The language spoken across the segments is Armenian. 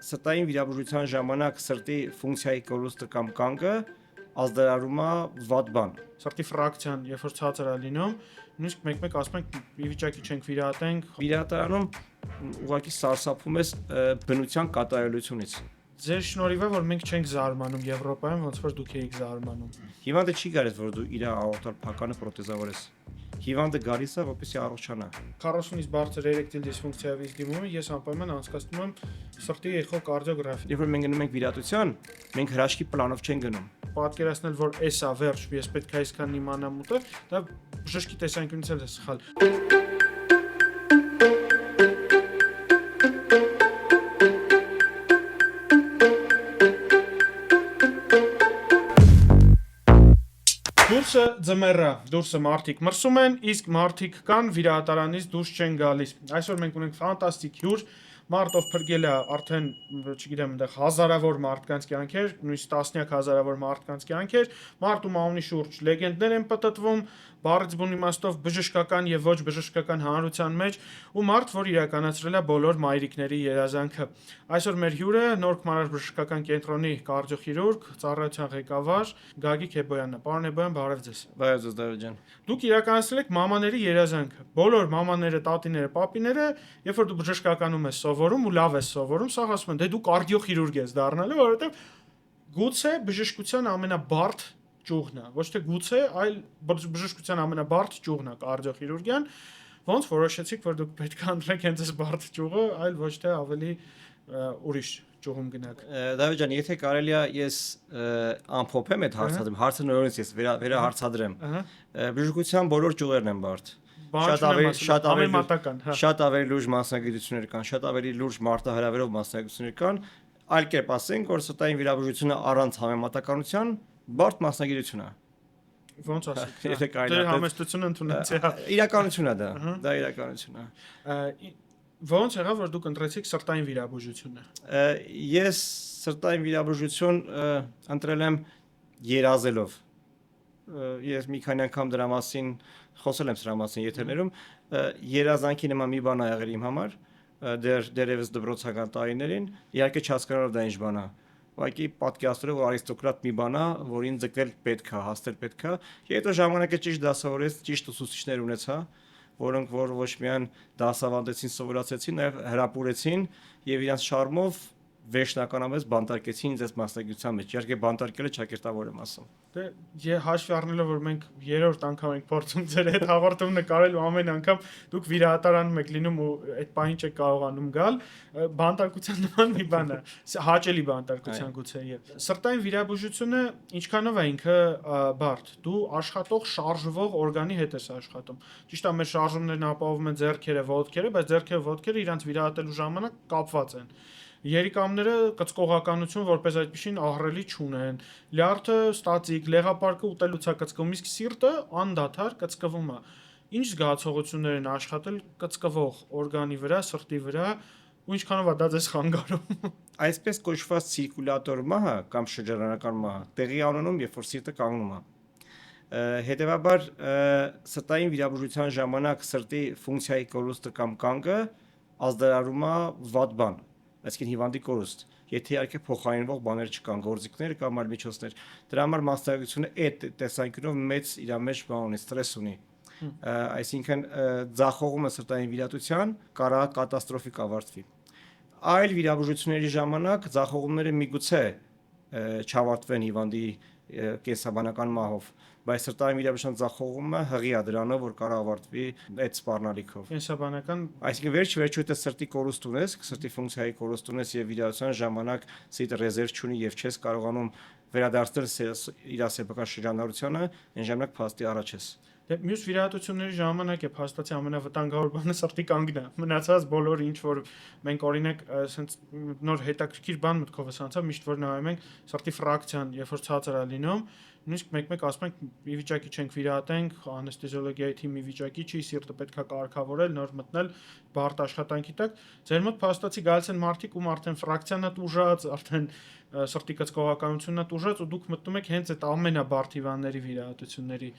սրտային վիրաբուժության ժամանակ սրտի ֆունկցիայի կորուստը կամ կանգը ազդարարում է վատ բան։ Սրտի ֆրակցիան, երբ որ ցածր է լինում, նույնիսկ մեկ-մեկ ասում ենք ի վիճակի չենք վիրահատենք։ Վիրահատարանում ուղղակի սարսափում ես բնության կատարելությունից։ Ձեր շնորհիվ է, որ մենք չենք զարմանում Եվրոպայում, ոնց որ դուք եք զարմանում։ Հիվանդը չի գալիս, որ դու իր աորտալ փականը պրոթեզավորես։ Հիվանդը գալիս է, որպեսզի առողջանա։ 40-ից բարձր էրեկտիլ դիսֆունկցիայով իսկ դիմում ես անպայման անցկացնում եմ սրտի էխոկարդիոգրաֆի։ Երբ որ մենք գնում ենք վիրահատության, մենք հրաշքի պլանով չենք գնում։ Պատկերացնել, որ էսա վերջ, ես պետք է այսքան իմանամ ուտը, դա բժշկի տեսանկյունից էլ է սխալ։ Դուրսը ձմեռա, դուրսը մարդիկ մրսում են, իսկ մարդիկ կան վիրահատարանից դուրս չեն գալիս։ Այսօր մենք ունենք ֆանտաստիկ հյուր, մարդով փրկել է արդեն, չգիտեմ, այնտեղ հազարավոր մարդկանց կյանքեր, նույնիսկ տասնյակ հազարավոր մարդկանց կյանքեր, մարդու անունի շուրջ լեգենդներ են պտտվում, բառից բուն իմաստով բժշկական եւ ոչ բժշկական հանրության մեջ, ու մարդ, որ իրականացրել է բոլոր մայրիկների երազանքը։ Այսօր մեր հյուրը Նոր Քմարար բժշկական կենտրոնի կարդիոխիրուրգ, ծառայության ղեկավար Գագիկ Հեբոյանն է։ Պարոն Հեբոյան, բարև ձեզ։ Բարև ձեզ, Դավիթ ջան։ Դուք իրականացրել եք մամաների երազանքը։ Բոլոր մամաները, տատիները, պապիները, երբ որ դու բժշկականում ես սովորում ու լավ ես սովորում, սա ասում են, դե դու կարդիոխիրուրգ ես դառնալու, որովհետեւ գուցե բժշկության ամենաբարդ ճյուղն է, ոչ թե գուցե, այլ բժշկության ամենաբարդ ճյուղն է կարդիոխիրուրգիան, ոնց որոշեցիք, որ դուք պետք է ընտրեք հենց այս բարդ ճյուղը, այլ ոչ թե ավելի ուրիշ ճյուղում գնաք։ Դավիթ ջան, եթե կարելի է ես ամփոփեմ այդ հարցադրում, հարցը նորից ես վերահարցադրեմ։ Բժշկության բոլոր ճյուղերն են բարդ։ Շատ ավելի լուրջ մասնագիտություններ կան, շատ ավելի լուրջ մարտահրավերով մասնագիտություններ կան, այլ կերպ ասենք, որ սրտային վիրաբուժությունը առանց համեմատականության բարդ մասնագիտություն է։ Ոնց ասեք։ Եթե կարելի է համեստությունը ընդունեցի, հա։ Իրականություն է դա իրականություն է։ Ոնց եղավ, որ դուք ընտրեցիք սրտային վիրաբուժությունը։ Ես սրտային վիրաբուժություն ընտրել եմ երազելով։ Ես մի քանի անգամ դրա մասին խոսել եմ սրա մասին եթերներում, երազանքի նման մի բան ա եղել իմ համար, դերևս դպրոցական տարիներին, իհարկե չհասկանալով դա ինչ բան է։ Ուղղակի պատկերացրել որ արիստոկրատ մի բան է, որին ձգտել պետք է, հասնել պետք է։ Հետո ժամանակը ճիշտ դասավորեց, ճիշտ ուսուցիչներ ունեցա, որոնք որ ոչ միայն դասավանդեցին, սովորացեցին, նաև հրապուրեցին եւ իրանց շարմով վերջնականապես բանտարկեցին ինձ այս մասնագիտության մեջ։ Իհարկե բանտարկելը ճակերտավոր եմ ասում։ Դե հաշվի առնելով որ մենք երրորդ անգամ ենք փորձում ձեր հետ հաղորդում նկարել ու ամեն անգամ դուք վիրահատարանում եք լինում ու այդ պահին չեք կարողանում գալ, բանտարկության նման մի բան է, հաճելի բանտարկության գուցե եւ սրտային վիրաբուժությունը ինչքանով է ինքը բարդ։ Դու աշխատող շարժվող օրգանի հետ ես աշխատում։ Ճիշտ է, մեր շարժումներն ապահովում են ձեռքերը, ոտքերը, բայց ձեռքերը, ոտքերը իրանց վիրահատելու ժամանակ կապված են։ Երիկամները կծկողականություն որպես այդպեսին ահռելի չունեն։ Լյարդը ստատիկ, լեղապարկը ուտելուց է կծկվում, իսկ սիրտը անդադար կծկվում է։ Ինչ զգացողություններ են աշխատել կծկվող օրգանի վրա, սրտի վրա, ու ինչքանով է դա ձեզ խանգարում։ Այսպես կոչված ցիրկուլյատոր մահը կամ շրջանառական մահը տեղի ունենում, երբ որ սիրտը կանգնում է։ Հետևաբար սրտային վիրաբուժության ժամանակ սրտի ֆունկցիայի կորուստը կամ կանգը ազդարարում է վատ բան, այսինքն հիվանդի կորուստ։ Եթե իհարկե փոխարինվող բաներ չկան, գործիքներ կամ այլ միջոցներ, դրա համար մասնագիտությունը այդ տեսանկյունով մեծ իր մեջ բան ունի, ստրես ունի։ Այսինքն ձախողումը սրտային վիրահատության կարող է կատաստրոֆիկ ավարտվի։ Այլ վիրաբուժությունների ժամանակ ձախողումները միգուցե չավարտվեն հիվանդի կենսաբանական մահով, բայց սրտային վիրաբուժության ձախողումը հղի է դրանով, որ կարող ավարտվի այդ սպառնալիքով։ Կենսաբանական, այսինքն վերջ-վերջո եթե սրտի կորուստ ունես, սրտի ֆունկցիայի կորուստ ունես եւ վիրահատության ժամանակ սիրտը ռեզերվ չունի եւ չես կարողանում վերադարձնել իր սեփական շրջանառությանը, այն ժամանակ փաստի առաջ ես։ Դե մյուս վիրահատությունների ժամանակ է փաստացի ամենավտանգավոր բանը սրտի կանգնն է։ Մնացած բոլորը ինչ որ մենք օրինակ ասենց նոր հետաքրքիր բան մտքովս անցավ, միշտ որ նայում ենք սրտի ֆրակցիան, երբ որ ցածր է լինում, նույնիսկ մեկ-մեկ ասում ենք ի վիճակի չենք վիրահատենք, անեստեզիոլոգիայի թիմի վիճակի չի, սիրտը պետք է կարգավորել, նոր մտնել բարդ աշխատանքի տակ։ Ձեր մոտ փաստացի գալիս են մարդիկ, ում արդեն ֆրակցիան է տուժած, արդեն սրտի կծկողականությունն է տուժած ու դուք մտնում եք հենց այդ ամենաբարդ հիվանդների վիրահատությունների։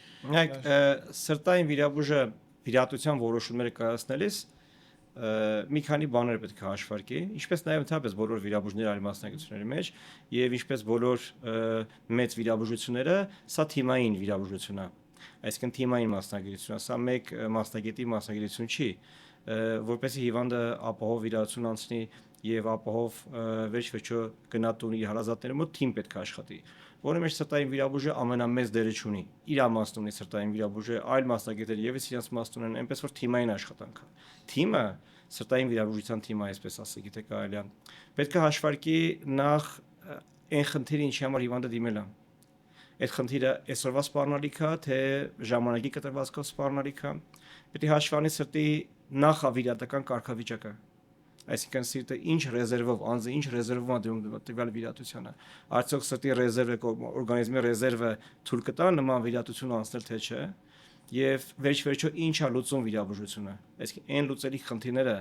Սրտային վիրաբուժը վիրահատության որոշումները կայացնելիս մի քանի բաներ պետք է հաշվարկի, ինչպես նաև ընդհանրապես բոլոր վիրաբուժների այլ մասնագիտությունների մեջ եւ ինչպես բոլոր մեծ վիրաբուժությունները, սա թիմային վիրաբուժություն է։ Այսինքն թիմային մասնագիտություն է, սա մեկ մասնագետի մասնագիտություն չի, որպեսզի հիվանդը ապահով վիրահատություն անցնի եւ ապահով վերջ-վերջո գնահատունի հարազատների մոտ թիմ պետք է աշխատի, որը մեջ սրտային վիրաբուժը ամենամեծ դերը ունի։ Իր մասն ունի սրտային վիրաբուժը, այլ մասնագետները եւս իրենց մասն ունեն, այնպես որ թիմային աշխատանք է։ Թիմը սրտային վիրաբուժության թիմը, այսպես ասել, գիտեք կարելի է։ Պետք է հաշվարկի նախ այն խնդիրը, ինչի համար հիվանդը դիմել է։ Այդ խնդիրը այսօրվա սպառնալիք է, թե ժամանակի կտրվածքով սպառնալիք է։ Պետք է հաշվանի սրտի նախավիրատական կարգավիճակը։ Այսինքն սիրտը ինչ ռեզերվով, անձը ինչ ռեզերվով է դիմում տվյալ վիրահատությանը։ Արդյոք սրտի ռեզերվը, օրգանիզմի ռեզերվը թույլ կտա նման վիրահատություն անցնել, թե չէ։ Եվ վերջ-վերջո ինչ է լուծում վիրաբուժությունը։ Այսինքն այն լուծելի խնդիրները,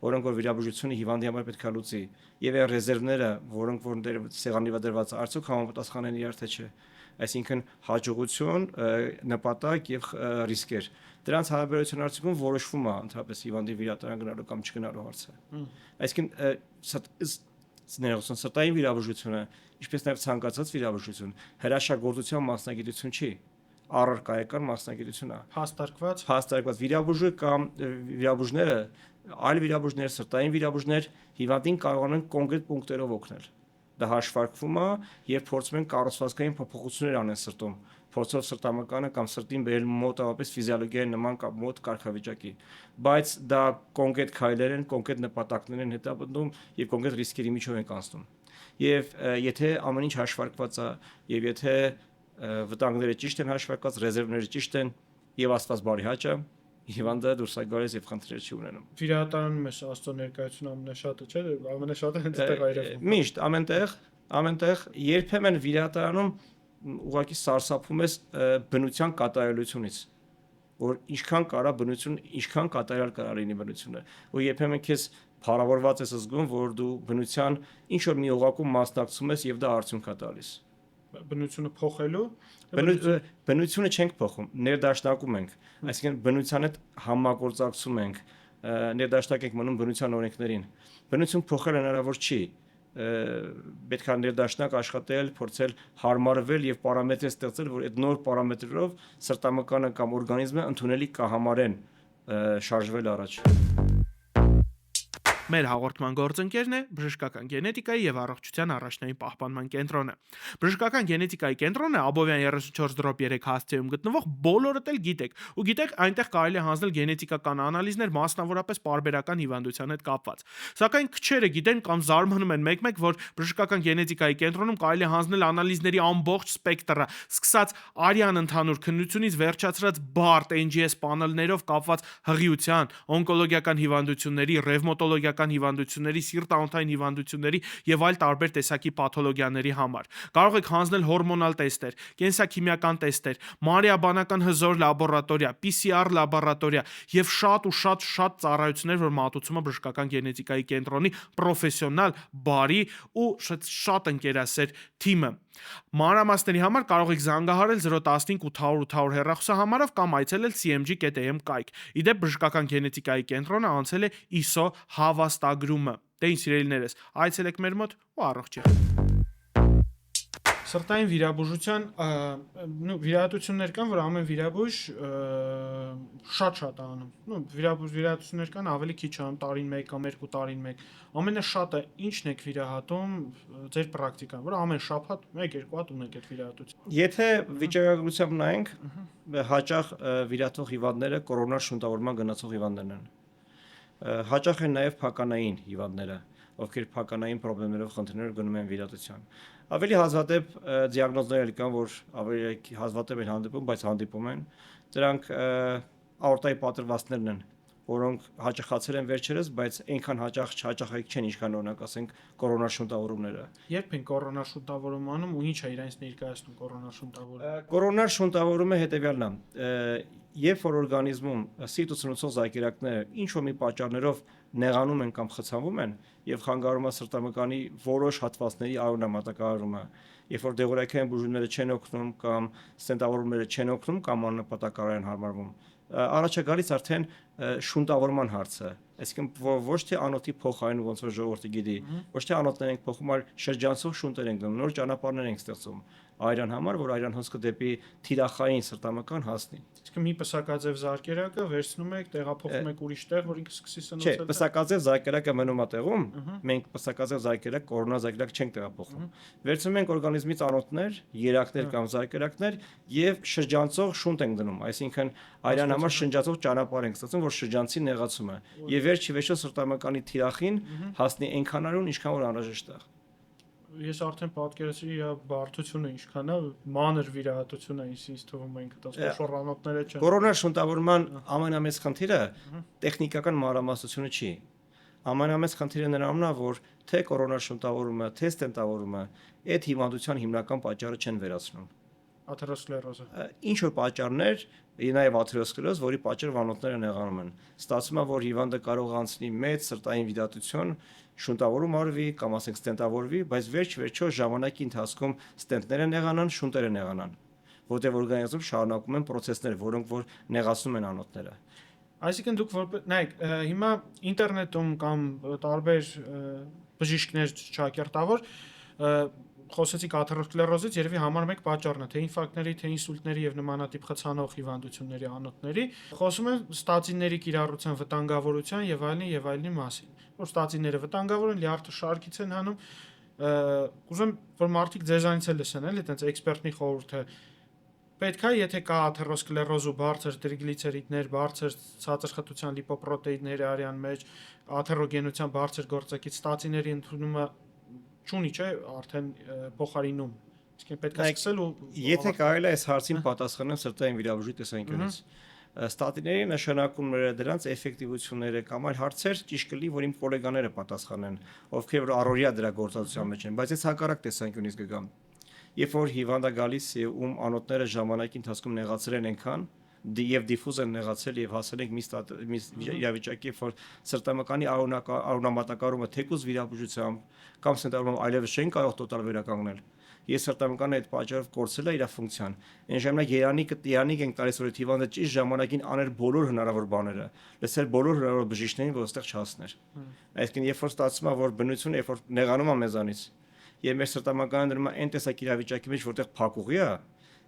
որոնք որ վիրաբուժությունը հիվանդի համար պետք է լուծի, եւ այն ռեզերվները, որոնք որ սեղանի վրա դրված է, արդյոք համապատասխան են իրար, թե չէ։ Այսինքն հաջողություն, նպատակ եւ ռիսկեր։ Դրանց հարաբերության արդյունքում որոշվում է ընդհանրապես հիվանդի վիրահատարան գնալու կամ չգնալու հարցը։ Այսինքն սրտային վիրաբուժությունը, ինչպես նաև ցանկացած վիրաբուժություն, հրաշագործության մասնագիտություն չի, առարկայական մասնագիտություն է։ Հաստատված վիրաբուժը կամ վիրաբուժները, այլ վիրաբուժներ, սրտային վիրաբուժներ հիվանդին կարող են կոնկրետ պունկտերով օգնել։ Դա հաշվարկվում է եւ փորձում են կառուցվածքային փոփոխություններ անել սրտում, փորձով սրտամկանը կամ սրտին բերել մոտավորապես ֆիզիոլոգիայի նման կամ մոտ կարգավիճակի, բայց դա կոնկրետ քայլեր են, կոնկրետ նպատակներ են հետապնդում եւ կոնկրետ ռիսկերի միջով են անցնում։ Եվ եթե ամեն ինչ հաշվարկված է եւ եթե վտանգները ճիշտ են հաշվարկված, ռեզերվները ճիշտ են եւ Աստված բարի հաճա, հիվանդը դուրս է գալիս եւ խնդիրներ չի ունենում։ Վիրահատարանում է աստծո ներկայությունը ամենաշատը, չէ՞, ամենաշատը հենց այդտեղ այրվում։ Միշտ ամենտեղ երբեմն վիրահատարանում ուղղակի սարսափում ես բնության կատարելությունից, որ ինչքան կարա բնություն, ինչքան կատարյալ կարա լինի բնությունը, ու երբեմն քեզ փառավորված ես զգում, որ դու բնության ինչ որ մի օղակում մասնակցում ես եւ դա արդյունք է տալիս։ Բնությունը փոխելու բնությունը չենք փոխում, ներդաշնակում ենք, այսինքն բնության հետ համագործակցում ենք, ներդաշնակ ենք մնում բնության օրենքներին։ Բնություն փոխել հնարավոր չի, պետք է ներդաշնակ աշխատել, փորձել հարմարվել եւ պարամետրեր ստեղծել, որ այդ նոր պարամետրերով սրտամկանը կամ օրգանիզմը ընդունելի կհամարեն շարժվել առաջ։ Մեր հաղորդման գործընկերն է բժշկական գենետիկայի եւ առողջության առաջնային պահպանման կենտրոնը։ Բժշկական գենետիկայի կենտրոնը Աբովյան 34/3 հասցեում գտնվող բոլորդ էլ գիտեք, ու գիտեք այնտեղ կարելի է հանձնել գենետիկական անալիզներ, մասնավորապես պարբերական հիվանդության հետ կապված։ Սակայն քչերը գիտեն կամ զարմանում են մեկ-մեկ, որ բժշկական գենետիկայի կենտրոնում կարելի է հանձնել անալիզների ամբողջ սպեկտրը, սկսած արյան ընդհանուր քննությունից վերջացրած բարդ NGS պանելներով կապված հղիության, օնկոլոգիական հիվանդությունների, ռևմատոլոգիական հիվանդությունների, սիրտ-անոթային հիվանդությունների եւ այլ տարբեր տեսակի պաթոլոգիաների համար։ Կարող եք հանձնել հորմոնալ տեստեր, կենսաքիմիական տեստեր, մանրեաբանական հզոր լաբորատորիա, PCR լաբորատորիա եւ շատ ծառայություններ, որ մատուցում է բժշկական գենետիկայի կենտրոնի պրոֆեսիոնալ, բարի ու շատ ընկերասեր թիմը։ Մանրամասների համար կարող եք զանգահարել 015 800 800 հեռախոսահամարով կամ այցելել cmg.am կայք։ Իդեպ բժշկական գենետիկայի կենտրոնը անցել է ISO հավաստագրումը։ Դե ինչ սիրելիներս, այցելեք մեր մոտ ու առողջ եղեք։ Սրտային վիրաբուժության վիրահատություններ կան, որ ամեն վիրաբույժ շատ անում։ Վիրահատություններ կան ավելի քիչ անում, տարին 1 կամ 2 տարին 1։ Ամենաշատը ինչն եք վիրահատում ձեր պրակտիկան, որ ամեն շաբաթ 1-2 հատ ունեք այդ վիրահատությունը։ Եթե վիճակագրությամբ նայենք, հաճախ վիրահատող հիվանդները կորոնար շունտավորման գնացող հիվանդներն են։ Հաճախ են նաև փականային հիվանդները, ովքեր փականային խնդիրներով խնդիրներ գնում են վիրահատության։ Ավելի հազվադեպ դիագնոզներ կան, որ ավելի հազվադեպ են հանդիպում, բայց հանդիպում են։ Դրանք աորտայի պատրվաստներն են, որոնք հաճախացել են վերջերս, բայց այնքան հաճախակ չեն, ինչքան օրինակ ասենք կորոնաշունտավորումները։ Երբ են կորոնաշունտավորում անում ու ինչ է իրենց ներկայացնում կորոնաշունտավորումը։ Կորոնաշունտավորումը հետևյալն է։ Երբ որ օրգանիզմում սիրտուցնուցող զարկերակները ինչ որ մի պատճառներով նեղանում են կամ խցանվում են եւ խանգարում է սրտամկանի որոշ հատվածների արյունամատակարարումը, երբ որ դեղորայքային բուժումները չեն օգնում կամ ստենտավորումները չեն օգնում կամ աննպատակարար են հարմարվում, առաջ է գալիս արդեն շունտավորման հարցը, այսինքն ոչ թե անոթի փոխարինում ոնց որ ժողովուրդը գիտի, ոչ թե անոթներ ենք փոխում, այլ շրջանցող շունտեր ենք դնում, նոր ճանապարհներ ենք ստեղծում այրան համար, որ այրան հոսքը դեպի թիրախային սրտամական հասնի։ Իսկ մի պսակաձև զարկերակը վերցնում եք, տեղափոխում եք ուրիշ տեղ, որ ինքը սկսի Չէ, սնուցել։ պսակաձև զարկերակը մնում է տեղում, մենք պսակաձև զարկերակ, կորոնա զարկերակ չենք տեղափոխում։ Վերցնում ենք օրգանիզմից անոթներ, երակներ կամ զարկերակներ եւ շրջանցող շունտ ենք դնում, այսինքն այրան համար շրջանցող ճանապարհ ենք ստեղծում, որ շրջանցի նեղացումը եւ վերջի վերջո սրտամկանի թիրախին հասնի այնքանարուն, ինչքան որ անհրաժեշտ է։ Ես արդեն պատկերացրի իր բարդությունը ինչքան է, մանր վիրահատություն է, ինձ թվում է ինքը դա շորանոտները չեն։ Կորոնար շունտավորման ամենամեծ խնդիրը տեխնիկական մանրամասնությունը չի։ Ամենամեծ խնդիրը նրանումն է, որ թե կորոնար շունտավորումը, թե ստենտավորումը այդ հիվանդության հիմնական պատճառը չեն վերացնում։ Աթերոսկլերոզը։ Ինչ որ պատճառներ, նաև աթերոսկլերոզ, որի պատճառով անոթները նեղանում են։ Ստացվում է, որ հիվանդը կարող է անցնի մեծ սրտային վիրահատություն, շունտավորում արվի կամ ասենք ստենտավորվի, բայց վերջ-վերջո ժամանակի ընթացքում ստենտները նեղանան, շունտերը նեղանան, որտեղ օրգանիզմում շարունակում են process-ներ, որոնք որ նեղացնում են անոթները։ Այսինքն դուք նայեք, հիմա ինտերնետում կամ տարբեր բժիշկներ ճակերտավոր խոսեցիք աթերոսկլերոզից, երևի համարում եք պատճառն է, թե ինֆարկտների, թե ինսուլտների եւ նմանատիպ խցանող հիվանդությունների անոթների, խոսում են ստացինների կիրառության վտանգավորության եւ այլնի մասին, որ ստացինները վտանգավոր են, լյարդը շարքից են հանում, ուզում որ մարդիկ ձեզանից էլ լսեն, էլի այտենց էքսպերտնի խորհուրդը պետք է, եթե կա աթերոսկլերոզ ու բարձր տրիգլիցերիդներ, բարձր ցածր խտության լիպոպրոտեիններ արյան մեջ, աթերոգենության բարձր գործակից ստացիների ընդունումը չունի, չէ, արդեն փոխարինում։ Իսկ պետք է սկսել ու եթե կարելի է այս հարցին պատասխանել սրտային վիրաբուժի տեսանկյունից, ստատիների նշանակումները, դրանց էֆեկտիվությունները կամ այլ հարցեր ճիշտ կլինի, որ իմ գոլեգաները պատասխանեն, ովքեր որ առօրյա դրա գործածության մեջ են, բայց ես հակառակ տեսանկյունից կգամ։ Երբ որ հիվանդը գալիս է ում անոթները ժամանակի ընթացքում նեղացել են այնքան եւ դիֆուզ են նեղացել եւ հասել ենք մի իրավիճակի, որ սրտամկանի արյունամատակարարումը թեկուզ վիրաբուժությամբ կամ ստենտավորմամբ այլևս չեն կարող տոտալ վերականգնել։ Ես սրտամկանը այդ պատճառով կորցրել է իր ֆունկցիան։ Այն ժամանակ Երանիկ ենք տալիս, որ հիվանդը ճիշտ ժամանակին աներ բոլոր հնարավոր բաները, լսել բոլոր հնարավոր բժիշկներին, որ այստեղ չհասներ։ Այսինքն երբ որ ստացվում է, որ բնությունը երբ որ նեղանում է մեզանից, եւ մեր սրտամկանը դրում է այն տեսակ իրավիճակի մեջ, որտեղ փակուղի է,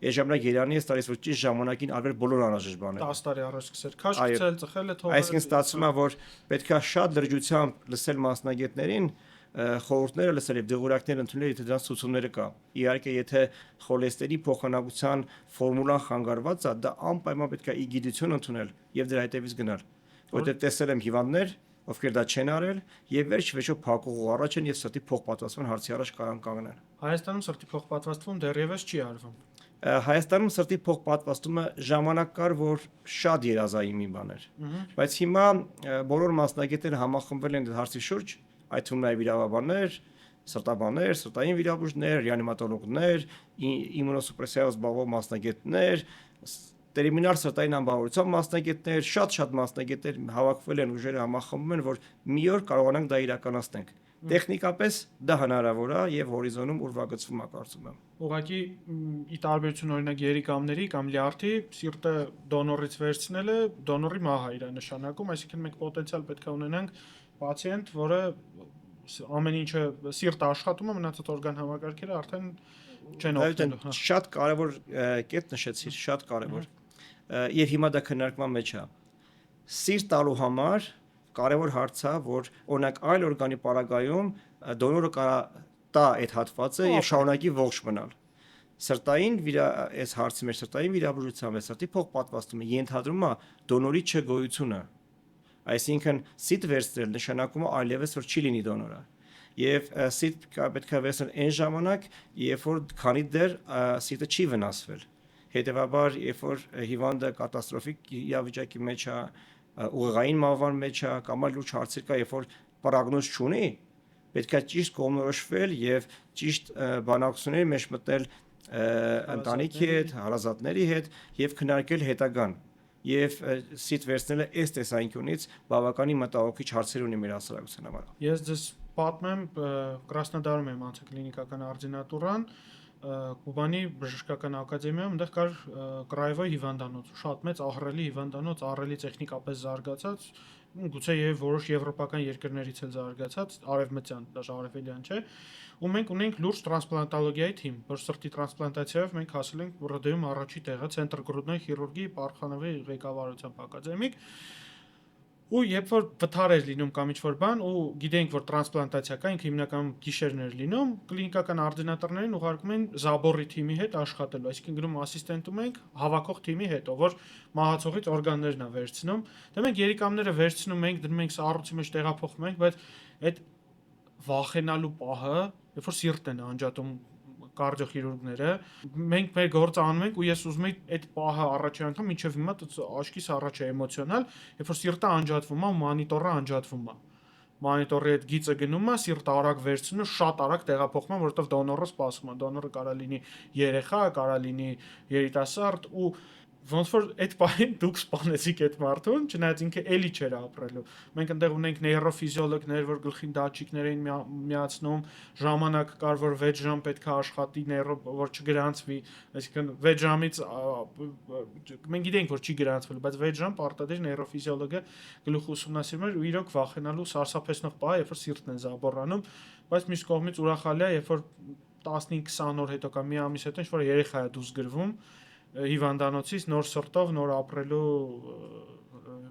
այս ժամանակ Երանի է տալիս, որ ճիշտ ժամանակին արվել բոլոր անհրաժեշտ բաները։ 10 տարի առաջ սկսել քաշքցել, ծխել է թողել։ Այսինքն ստացվում է, որ պետք է շատ լրջությամբ լսել մասնագետներին, խորհուրդները լսել եւ դեղորայքներ ընդունել, եթե դրանց ցուցումները կա։ Իհարկե, եթե խոլեստերի փոխանակության ֆորմուլան խանգարված է, դա անպայման պետք է ի գիտություն ընդունել եւ դրա հետևից գնալ, որտեղ տեսել եմ հիվանդներ, ովքեր դա չեն արել եւ վերջ-վերջո փակուղու առաջ են եւ սրտի փոխպատվաստման հարցի առաջ կարան կանգնեն։ Հայաստանում սրտի փոխպատվաստվում դեռևս չի արվում։ Հայաստանում սրտի փոխպատվաստումը ժամանակ կար, որ շատ երազային մի բան էր, բայց հիմա բոլոր մասնագետները համախմբվել են հարցի շուրջ, այդ թվում նաև վիրաբաններ, սրտաբաններ, սրտային վիրաբույժներ, ռեանիմատոլոգներ, իմունոսուպրեսիայով զբաղվող մասնագետներ, տերմինալ սրտային անբավարարության մասնագետներ, շատ մասնագետներ հավաքվել են, ուժերը համախմբում են, որ մի օր կարողանանք դա իրականացնենք։ Տեխնիկապես դա հնարավոր է եւ հորիզոնում ուրվագծվում է, կարծում եմ։ Ուղղակի ի տարբերություն օրինակ երիկամների կամ լյարդի սիրտը դոնորից վերցնելը դոնորի մահ է իր նշանակում, այսինքն մենք պոտենցիալ պետք է ունենանք պացիենտ, որը ամեն ինչը սիրտը աշխատում է, մնացած օրգան համակարգերը արդեն չեն օգտվելու։ Շատ կարևոր կետ նշեցիր, շատ կարևոր։ Եվ հիմա դա քննարկման մեջ է։ Սիրտ տալու համար կարևոր հարց է, որ օրինակ այլ օրգանի պարագայում դոնորը կարա տա այդ հատվածը եւ շարունակի ողջ մնալ։ Սրտային այս հարցի մեջ սրտային վիրաբուժության մեջ սրտի փոխպատվաստումը ենթադրում է դոնորի չգոյությունը։ Այսինքն սիտ վերցնել նշանակում է այլևս որ չի լինի դոնորը։ Եվ սիտ պետք է վերցնել այն ժամանակ, երբ որ քանի դեռ սիտը չի վնասվել։ Հետևաբար, երբ որ հիվանդը կատաստրոֆիկ իրավիճակի մեջ է, ուղեղային մահվան մեջ է, կամ այլ լուրջ հարցեր կա, երբ որ պարագնոզ չունի, պետք է ճիշտ կողմնորոշվել եւ ճիշտ բանակցությունների մեջ մտնել ընտանիքի հետ, հարազատների հետ եւ քննարկել հետագան։ Եվ սիտ վերցնելը այս տեսանկյունից բավականին մտահոգիչ հարցեր ունի մեր հասարակության համար։ Ես ձեզ պատմեմ, Կրասնոդարում եմ անցել կլինիկական արդինատուրան, Կուբանի բժշկական ակադեմիայում այնտեղ կար Կրայևոյի հիվանդանոց, շատ մեծ ահռելի հիվանդանոց, ահռելի տեխնիկապես զարգացած, գուցե եւ որոշ եվրոպական երկրներից էլ զարգացած, արևմտյան, դաժե արևելյան չէ, ու մենք ունենք լուրջ տրանսպլանտոլոգիայի թիմ, որ սրտի տրանսպլանտացիայով մենք հասել ենք ՌԴ-ում առաջի տեղը, Ցենտր գրուդնոյ խիրուրգիի Պարխանովի ղեկավարությամբ ակադեմիկ։ Ու երբ որ վթար էր լինում կամ ինչ-որ բան, ու գիտենք, որ տրանսպլանտացիա կա, ինքը հիմնականում գիշերն էր լինում, կլինիկական օրդինատորներին ուղարկում են Զաբորի թիմի հետ աշխատելու, այսինքն գնում ասիստենտում ենք հավաքող թիմի հետ, որ մահացողից օրգաններն է վերցնում։ Դե մենք երիկամները վերցնում ենք, դնում ենք սառույցի մեջ տեղափոխում ենք, բայց այդ վախենալու պահը, երբ որ սիրտն են անջատում կարդիոխիրուրգները, մենք մեր գործը անում ենք ու ես ուզում եմ այդ պահը առաջի անգամ մինչև հիմա աչքիս առաջ է էմոցիոնալ, երբ որ սիրտը անջատվում է ու մանիտորը անջատվում է։ Մանիտորի այդ գիծը գնում է, սիրտը արագ վերցնում ու շատ արագ տեղափոխում է, որովհետև դոնորը սպասում է։ Դոնորը կարա լինի երեխա, կարա լինի երիտասարդ ու ոնց որ այդ պահին դուք սպանեցիք այդ մարդուն, չնայած ինքը էլի չէր ապրելու։ Մենք այնտեղ ունենք նեյրոֆիզիոլոգներ, որ գլխին դատչիկներ էին միացնում, ժամանակ կար, որ 6 ժամ պետք է աշխատի որ չգրանցվի, այսինքն 6 ժամից մենք գիտենք, որ չի գրանցվելու, բայց 6 ժամ պարտադիր նեյրոֆիզիոլոգը գլուխը ուսումնասիրում էր ու իրոք վախենալու սարսափեցնող պահ է, երբ որ սիրտն է զաբորանում, բայց մյուս կողմից ուրախալի է, երբ որ 15-20 օր հետո կամ մի ամիս հետո ինչ-որ երեխա է դուրս գրվում հիվանդանոցից նոր սրտով, նոր ապրելու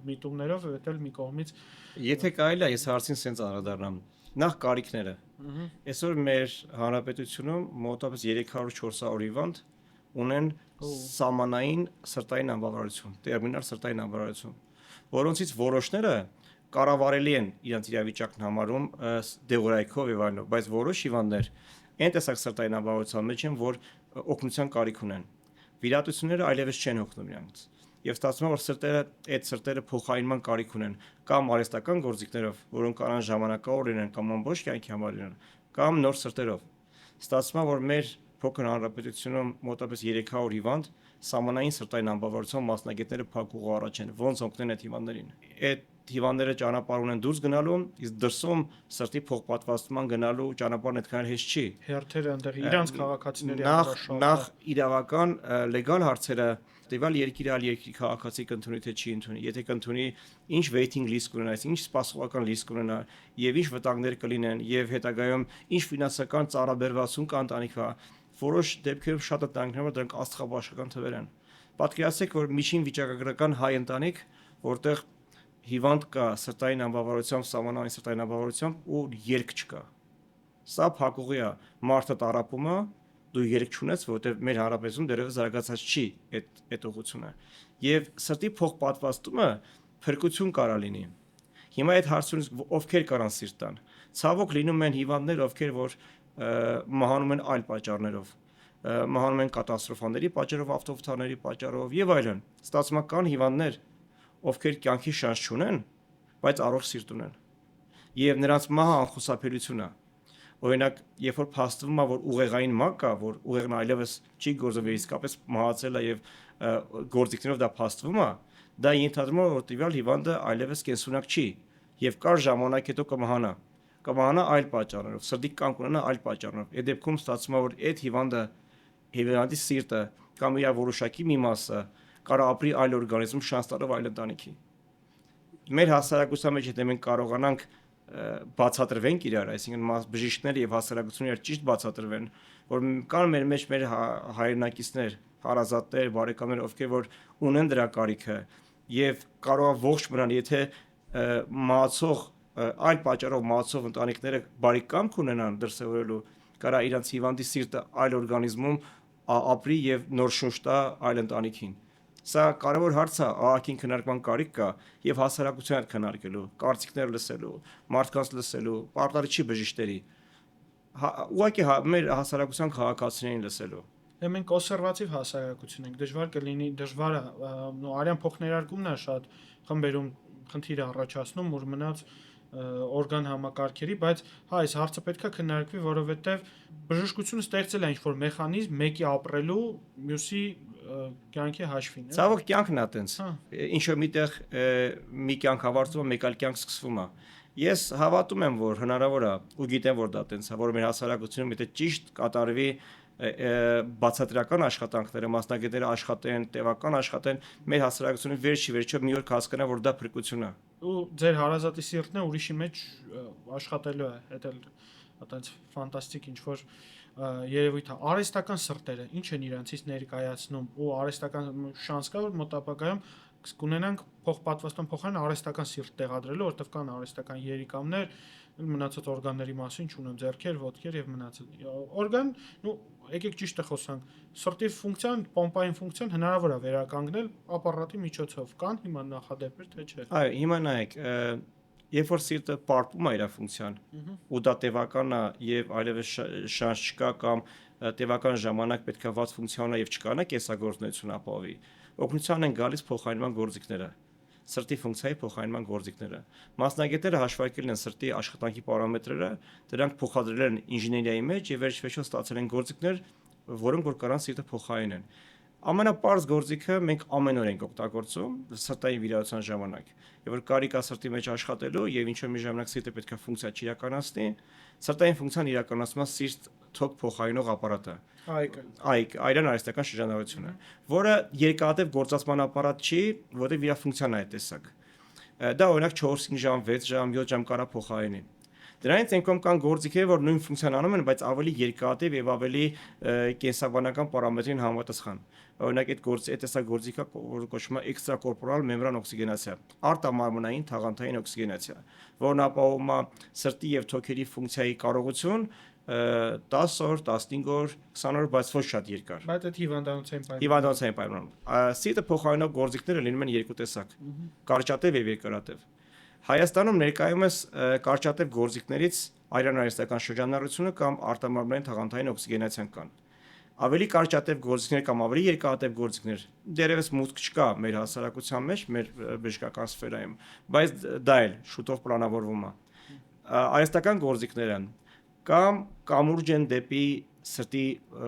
միտումներով, դա էլ մի կողմից Եթե կարելի է, ես հարցին սենց անդրադառնամ։ Նախ կարիքները։ Այսօր մեր հանրապետությունում մոտավորապես 300-400 հիվանդ ունեն սահմանային սրտային անբավարարություն, տերմինալ սրտային անբավարարություն, որոնցից որոշները կառավարելի են իրենց իրավիճակն համարում դեղորայքով եւ այլն, բայց որոշ հիվանդներ այն տեսակ սրտային անբավարարության մեջ են, որ օգնության կարիք ունեն։ Վիրատությունները այլևս չեն օգնում իրենց։ Եվ ստացվում է, որ այդ սրտերը փոխարինման կարիք ունեն կամ արհեստական գործիքներով, որոնք կարան ժամանակավոր լինեն կամ ամբողջ կյանքի համար լինեն, կամ նոր սրտերով։ Ստացվում է, որ մեր փոքր հանրապետությունում մոտավորապես 300 հիվանդ սահմանային սրտային անբավարարության մասնագետները փակուղու առաջ են, ոնց օգնեն այդ հիվանդներին։ Այդ հիվանդները ճանապարհ ունեն դուրս գնալու, իսկ դրսում սրտի փոխպատվաստման գնալու ճանապարհն այդքան հեշտ չի։ հերթերը այնտեղ իրանց քաղաքացիների նախ իրավական լեգալ հարցերը տվյալ երկիրը այլ երկրի քաղաքացի կընդունի թե չի ընդունի, եթե կընդունի ինչ waiting list կունենա, ինչ սպասողական list կունենա եւ ինչ վտանգներ կլինեն եւ հետագայում ինչ ֆինանսական ծառաբերվածություն կա ընտանիքա, որոշ դեպքերում շատ ընտանիքներ որ դրանք աստղաբաշխական թվեր են։ Պատկերացրեք, որ միջին վիճակագրական հայ ընտանիք, որտեղ հիվանդ կա սրտային անբավարարությամբ, սահմանային սրտային անբավարարությամբ ու երկ չկա։ Սա փակուղի է, մարդը տարապում է, դու երկ չունես, որովհետև մեր հարաբերությունում դեռևս զարգացած չի այդ ուղղությունը։ Եվ սրտի փոխպատվաստումը փրկություն կարա լինի։ Հիմա այդ հարցումից ովքեր կարան սիրտ տան։ Ցավոք լինում են հիվանդներ, ովքեր որ մահանում են այլ պատճառներով, մահանում են կատաստրոֆաների պատճառով, ավտովթարների պատճառով եւ այլն։ Ստացվում է կան հիվանդներ, ովքեր կյանքի շանս չունեն, բայց առողջ սիրտ ունեն։ Եվ նրանց մահը անխուսափելիություն է։ Օրինակ, երբ որ փաստվում է, որ ուղեղային մահ կա, որ ուղեղն այլևս չի գործում, իսկապես մահացել է եւ գործիքներով դա փաստվում է, դա ենթադրում է, որ տվյալ հիվանդը այլևս կենսունակ չի եւ կար ժամանակ հետո կմահանա։ Կմահանա այլ պատճառներով, սրտի կանգ ունենա այլ պատճառներով։ Այդ դեպքում ստացվում է, որ այդ հիվանդի սիրտը կամ իր որոշակի մի մասը կարող ապրի այլ օրգանիզմ շանս տալով այլ ընտանիքի։ Մեր հասարակության մեջ եթե մենք կարողանանք բացատրվենք իրար, այսինքն բժիշկները եւ հասարակությունները ճիշտ բացատրվեն, որ կան մեր մեջ մեր հայրենակիցներ, հարազատներ, բարեկամներ, ովքեր որ ունեն դրա կարիքը եւ կարող է ողջ մնան, եթե մահացող այլ պատճառով մահացող ընտանիքները բարի կամք ունենան դրսևորելու, կարա իրանց հիվանդի սիրտը այլ օրգանիզմում ապրի եւ նոր շունչ տա այլ ընտանիքին։ Սա կարևոր հարց է, ահագին քննարկման կարիք կա եւ հասարակության հետ քննարկելու, կարծիքներ լսելու, մարդկանց լսելու, պարտադիր չի բժիշկների։ Ուղղակի մեր հասարակության քաղաքացիներին լսելու։ Դե մենք կոնսերվատիվ հասարակություն ենք, դժվար է, արյան փոխներարկումն է շատ խմբերում խնդիր առաջացնում, որ մնաց օրգան համակարգերի, բայց հա այս հարցը պետքա քննարկվի, որովհետև բժշկությունը ստեղծել է ինչ-որ մեխանիզմ մեկի ապրելու, մյուսի կյանքի հաշվին։ Ցավոք կյանքն է տենց։ Ինչ որ միտեղ մի կյանք ավարտվում է, մեկ այլ կյանք սկսվում է։ Ես հավատում եմ, որ հնարավոր է ու գիտեմ, որ դա տենց է, որ մեր հասարակությունում եթե ճիշտ կատարվի բացատրական աշխատանքները, մասնագետները աշխատեն, տևական աշխատեն, մեր հասարակությունը վերջի մի օր կհասկանա, որ դա փրկություն է։ Ու ձեր հարազատի սիրտն է ուրիշի մեջ աշխատելու է, դա այտենց ֆանտաստիկ ինչ որ երևույթ է։ Արհեստական սրտերը ինչ են իրանցից ներկայացնում ու արհեստական շանս կա որ մոտապակայում կունենանք փոխպատվաստան փոխարեն արհեստական սիրտ տեղադրելու, որտեղ կան արհեստական երիկամներ, մնացած օրգանների մասին չունեմ, ձեռքեր, ոտքեր եւ մնացած օրգան, եկեք ճիշտ է խոսանք, սրտի ֆունկցիան, պոմպային ֆունկցիան հնարավոր է վերականգնել ապարատի միջոցով, կան հիմա նախադեպեր, թե չէ։ Այո, հիմա նայեք, երբ որ սիրտը պարպում է իր ֆունկցիան, ու դա տևական է եւ այլևս շանս չկա կամ տևական ժամանակ պետքա ված ֆունկցիոնա եւ չկանա կեսագործունեություն ապահովի, օգնության են գալիս փոխարինման գործիքները, սրտի ֆունկցիայի փոխարինման գործիքները։ Մասնագետները հաշվարկել են սրտի աշխատանքի պարամետրերը, դրանք փոխադրել են ինժեներիայի մեջ եւ վերջիվերջո ստացել են գործիքներ, որոնք որ կարան սիրտը փոխարինեն։ Ամենապարզ գործիքը մենք ամեն օր ենք օգտագործում սրտային վիրահատության ժամանակ։ Եվ որ կարիք է սրտի մեջ աշխատելու եւ ինչ որ մի ժամանակ սիրտը պետք է ֆունկցիա չիրականացնի, սրտային ֆունկցիան իրականացնում է սիրտ թոք փոխարինող ապարատը։ Այրան արհեստական շրջանառությունը, որը երկարատև գործածման ապարատ չի, որտեղ իր ֆունկցիան է տեսակ։ Դա օրինակ 4-5 ժամ, 6 ժամ, 7 ժամ կարա փոխարինի։ Դրանից ենկոմ կան գործիքներ, որ նույն ֆունկցիան անում են, բայց ավելի երկարատև եւ ավելի կենսաբանական պարամետրին համապատասխան։ Օրինակ այդ տեսակ գործիքը որ կոչվում է էքստրակորպորալ մեմբրան օքսիգենացիա, արտամարմնային թաղանթային օքսիգենացիա, որն ապահովում է սրտի եւ թոքերի ֆունկցիայի կարողություն 10 օր, 15 օր, 20 օր, բայց ոչ շատ երկար։ Բայց այդ հիվանդանոցային պայմաններում։ Սիրտը փոխարինող գործիքները լինում են երկու տեսակ՝ կարճատև եւ երկարատև։ Հայաստանում ներկայումս կարճատև գործիքներից այրան արհեստական շրջանառությունը կամ արտամարմնային թաղանթային օքսիգենացիան կան։ Ավելի կարճատև գործիքներ կամ ավելի երկարատև գործիքներ դեռևս մուտք չկա մեր հասարակության մեջ, մեր բժշկական սֆերայում, բայց դա էլ շուտով պլանավորվում է։ Արհեստական գործիքները կամ կամուրջ են դեպի սրտի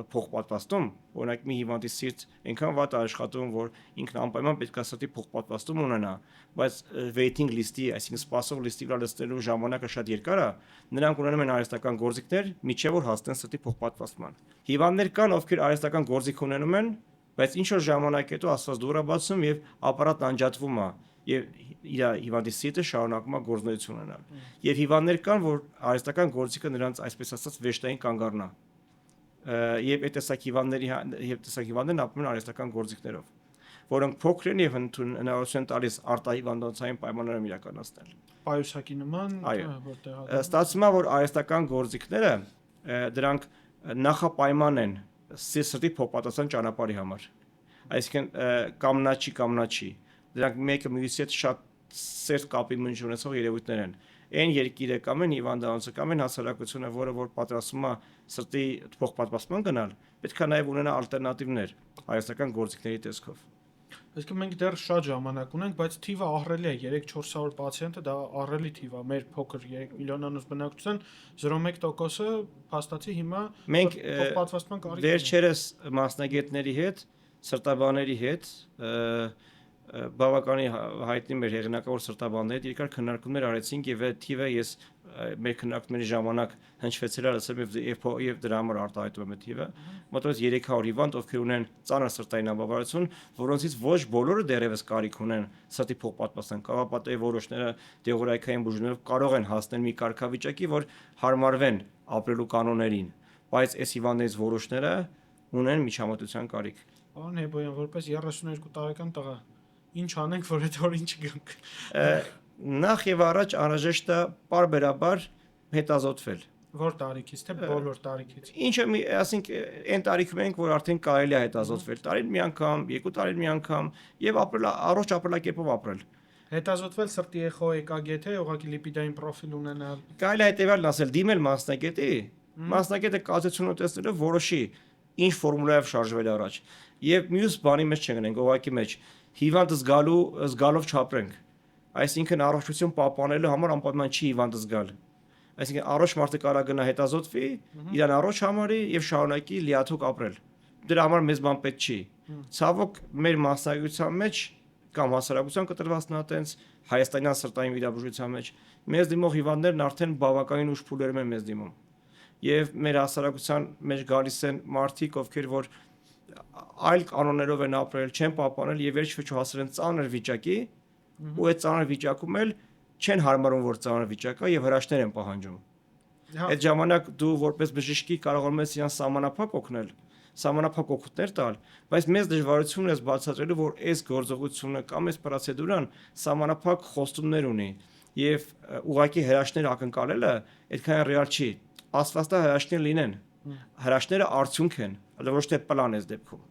փոխպատվաստում, օրինակ մի հիվանդի սիրտ այնքան վատ աշխատում, որ ինքն անպայման պետք է սրտի փոխպատվաստում ունենա, բայց waiting list-ի, այսինքն սպասող լիստի վրա լցնելու ժամանակը շատ երկար է, նրանք ունենում են արհեստական գործիքներ, միջև որ հասնեն սրտի փոխպատվաստման։ Հիվանդներ կան, ովքեր արհեստական գործիք ունենում են, բայց ինչ որ ժամանակ հետո աստված դուռը բացում եւ ապարատն անջատվում է եւ իր հիվանդի սիրտը շարունակում է գործունեություն ունենալ։ Եվ հիվանդներ կան, որ արհեստական գործիքը նրանց այսպես ասած վեշտային կանգառն է։ Եվ այդ տեսակ հիվանդներն ապրում են արհեստական գործիքներով, որոնք փոքր են եւ հնարավորություն տալիս արտահիվանդանոցային պայմաններում իրականացնել։ Պայուսակի նման, որտեղ ստացվում է, որ արհեստական գործիքները դրանք նախապայման են սրտի փոխպատասխան ճանապարհի համար։ Այսինքն կամնաչի։ Դրանք մեկը մյուսի հետ շատ սերտ կապի մնջ ունեցող երևույթներ են։ Այն երկիրը կամ այն հիվանդանոցը կամ այն հասարակությունը, որը որ պատրաստվում է սրտի փոխպատվաստման գնալ, պետք է նաև ունենա ալտերնատիվներ արհեստական գործիքների տեսքով։ Այսինքն մենք դեռ շատ ժամանակ ունենք, բայց թիվը ահռելի է, 3-400 պացիենտը դա ահռելի թիվ է, մեր փոքր 3 միլիոնանոց բնակչության 0.1%-ը փաստացի հիմա փոխպատվաստման կարիք ունի։ Վերջերս մասնագետների հետ, սրտաբանների հետ բավականի հայտնի մեր հեղինակավոր սրտաբանների երկար քննարկումներ արեցինք եւ այդ թիվը ես մեր քննարկումների ժամանակ հնչվեցել է լսել եւ դրա համար արտահայտում եմ այդ թիվը մոտորից 300 հիվանդ ովքեր ունեն ծանր սրտային անբավարարություն, որոնցից ոչ բոլորը դեռևս կարիք ունեն սրտի փոխպատվաստան, կաղապատեի որոշները դեղորայքային բուժումներով կարող են հասնել մի կարգավիճակի, որ հարմարվեն ապրելու կանոններին, բայց այս հիվանդներից որոշները ունեն միջամտության կարիք։ Պարոն Հեբոյան, որպես 32 տարեկան տղա, ինչ անենք, որ այդ օրին չգանք։ Նախ եւ առաջ անհրաժեշտ է պարբերաբար հետազոտվել։ Որ տարիքից, թե բոլոր տարիքից։ Ինչը ասենք այն տարիքում ենք, որ արդեն կարելի է հետազոտվել, տարին մի անգամ, 2 տարին մի անգամ եւ ապրել առողջ ապրելակերպով ապրել։ Հետազոտվել սրտի էխո, EKG, թե ուղղակի լիպիդային պրոֆիլ ունենալ։ Կարելի է հետեւյալն ասել, դիմել մասնագետի, մասնագետը կազդեցությունը տեսնելով որոշի ինչ ֆորմուլայով շարժվել առաջ։ Եվ մյուս բանի մեջ չգնենք, ուղղակի մեջ հիվանդը զգալով չապրենք։ Այսինքն առողջություն պահպանելու համար անպայման չի հիվանդը զգալ։ Այսինքն առողջ մարդը կարող գնա հետազոտվի, իրան առողջ համարի եւ շարունակի լիաթոք ապրել։ Դրա համար մեզ բան պետք չի։ Ցավոք մեր մասնագիտության մեջ կամ հասարակության կտրվածն է տենց հայաստանյան սրտային վիրաբուժության մեջ մեզ դիմող հիվանդներն արդեն բավականին ուշ փուլերում են մեզ դիմում։ եւ մեր հասարակության մեջ գալիս են մարդիկ, ովքեր որ այլ կանոններով են ապրել, չեն պահպանել եւ վերջ-վերջո հասել են ծանր վիճակի, ու այդ ծանր վիճակում էլ չեն հարմարում, որ ծանր վիճակ է եւ հրաշքներ են պահանջում։ Այդ ժամանակ դու որպես բժշկի կարողանում ես իրան սահմանափակ օգնել, սահմանափակ օգուտներ տալ, բայց մեծ դժվարություն ես բացատրելու, որ այս գործողությունը կամ այս պրոցեդուրան սահմանափակ խոստումներ ունի եւ ուղղակի հրաշքներ ակնկալելը այդքան ռեալ չի։ Աստվածտա հրաշքներ լինեն։ Հրաշքները արդյունք են, ոչ թե պլան այս դեպքում։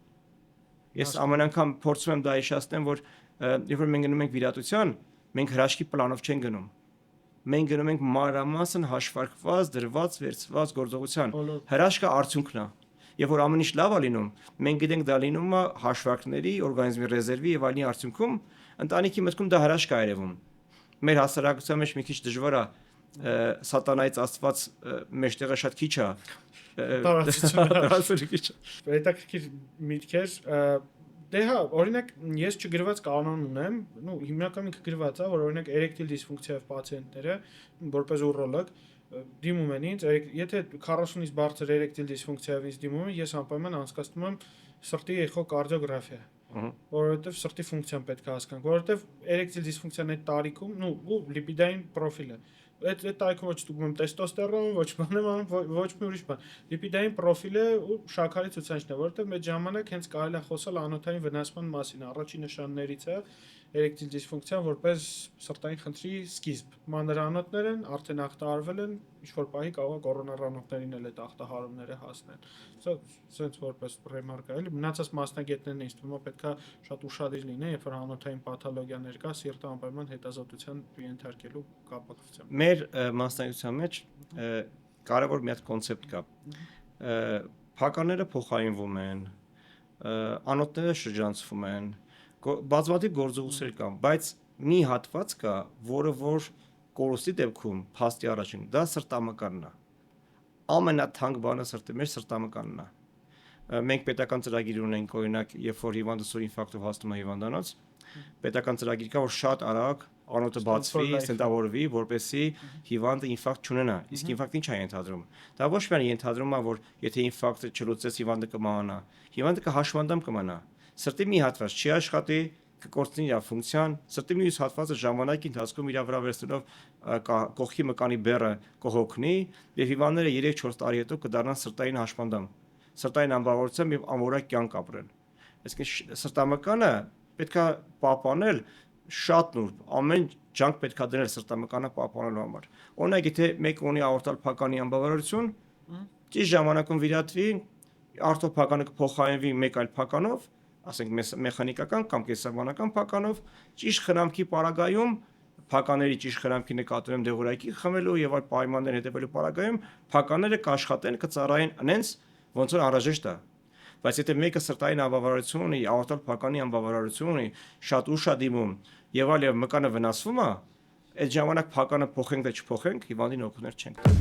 Ես ամեն անգամ փորձում եմ դա հիշեցնեմ, որ երբ որ մենք գնում ենք վիրատության, մենք հրաշքի պլանով չենք գնում։ Մենք գնում ենք մանրամասն հաշվարկված, դրված, վերցված գործողության։ Հրաշքը արդյունքն է։ Եվ որ ամեն ինչ լավ է լինում, մենք գիտենք դա լինում է հաշվարկների, օրգանիզմի ռեզերվի եւ այլնի արդյունքում, ընտանիքի մտքում դա հրաշք է երևում։ Մեր հասարակության մեջ մի քիչ դժվար է սատանայից աստված մեջտեղը շատ քիչ է։ Տարածությունը քիչ։ Հետաքրքիր միտքեր, դե հա, օրինակ ես չգրված կանոն ունեմ, հիմնականում ինքը գրված է, որ օրինակ էրեկտիլ դիսֆունկցիայով պացիենտները, որպես ուրոլոգ, դիմում են ինձ, եթե 40-ից բարձր էրեկտիլ դիսֆունկցիայով ինձ դիմում են, ես անպայման անցկացնում եմ սրտի էխոկարդիոգրաֆիա, որովհետև սրտի ֆունկցիան պետք է հասկանանք, որովհետև էրեկտիլ դիսֆունկցիան այդ տարիքում, ու լիպիդային պրոֆիլը այդ տարիքում ոչ ստուգում եմ տեստոստերոն, ոչ բան եմ անում, ոչ մի ուրիշ բան։ Լիպիդային պրոֆիլը ու շաքարի ցուցանիշն է, որովհետև այդ ժամանակ հենց կարելի է խոսալ անոթային վնասման մասին։ Առաջին նշաններից է էրեկտիլ դիսֆունկցիան որպես սրտային խնդրի սկիզբ։ Մանրանոթներ են, արդեն ախտահարվել են, ինչ-որ պահի կարող է կորոնարանոթներին էլ այդ ախտահարումները հասնեն։ Սենց որպես ռեմարկ է, էլի մնացած մասնագետներն ինձ թվում է պետքա շատ ուշադիր լինեն, երբ որ անոթային պաթոլոգիաներ կա, սիրտը անպայման հետազոտության ենթարկելու կապակցությամբ։ Մեր մասնագիտության մեջ կարևոր մի հատ կոնցեպտ կա։ Փականները փոխարինվում են, անոթները շրջանցվում են, բազմաթիվ գործողություններ կան, բայց մի հատված կա, որը որ կորուստի դեպքում փաստի առաջին դա սրտամկանն է։ Ամենաթանկ բանը սրտի մեջ սրտամկանն է։ Մենք պետական ծրագիր ունենք, օրինակ, երբ որ հիվանդը սուր ինֆարկտով հասնում է հիվանդանոց, պետական ծրագիր կա, որ շատ արագ անոթը բացվի, ստենտավորվի, որպեսզի հիվանդը ինֆարկտ չունենա։ Իսկ ինֆարկտը ինչ է ենթադրում։ Դա ոչ միայն ենթադրում է, որ եթե ինֆարկտը չլուծես, հիվանդը կմահանա, հիվանդը կհաշմանդամ կմնա։ Սրտի մի հատված չի աշխատի, կկորցնի իր ֆունկցիան, սրտի մյուս հատվածը ժամանակի ընթացքում իր վրա վերցնելով կողքի մկանի բեռը կհոգնի, եւ հիվանդները 3-4 տարի հետո կդառնան սրտային հաշմանդամ, սրտային անբավարարությամբ եւ ամորակ կյանք ապրեն։ Այսինքն սրտամկանը պետքա պահպանել շատ նուրբ, ամեն ջանք պետքա դնել սրտամկանը պահպանելու համար։ Օրինակ, եթե մեկը ունի աորտալ փականի անբավարարություն, ճիշտ ժամանակում վիրատվի, արտով փականը կփոխարինվի մեկ այլ փականով, ասենք մեխանիկական կամ կենսաբանական փականով, ճիշտ խնամքի պարագայում, փականների ճիշտ խնամքի նկատում դեղորայքի խմելու եւ այլ պայմաններ հետևելու պարագայում, փականները կաշխատեն, կծառայեն այնց, ոնց որ անհրաժեշտ է։ Բայց եթե մեկը սրտային անբավարարություն ունի, աորտալ փականի անբավարարություն ունի, շատ ուշ է դիմում եւ այլ եւ մկանը վնասվում է, այդ ժամանակ փականը փոխենք թե չփոխենք, հիվանդին օգուտներ չենք տա։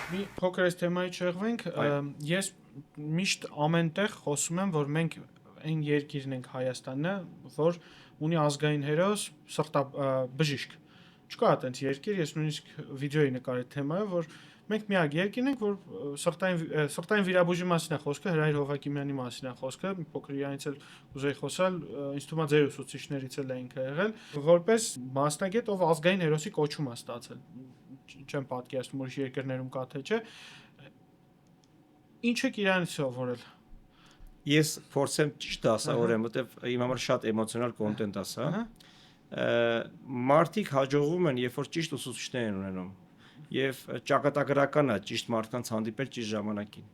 Մի փոքր այս թեմայի չեղվենք, ես միշտ ամենտեղ խոսում եմ, որ մենք այն երկիրն ենք Հայաստանը, որ ունի ազգային հերոս բժիշկ։ Չկա այդպես երկիր, ես նույնիսկ վիդեոյի նկարել թեմայով, որ մենք միակ երկիրն ենք, որ սրտային վիրաբույժի մասին է խոսքը, Հրայր Հովհակիմյանի մասին է խոսքը, մի փոքր իրանից էլ ուզեի խոսալ, ինձ թվում է ձեր ուսուցիչներից էլ էինք եղել, որպես մասնագետ, ով ազգային հերոսի կոչում է ստացել։ Չեմ պատկերացնում, որ երկրներում կա թե չէ։ Ինչ եք իրանից սովորել։ Ես փորձեմ ճիշտ դասավորեմ, որտեվ իմ համար շատ էմոցիոնալ կոնտենտ է սա։ Մարդիկ հաջողվում են, երբ որ ճիշտ ուսուցիչներ են ունենում, եւ ճակատագրական է ճիշտ մարդկանց հանդիպել ճիշտ ժամանակին։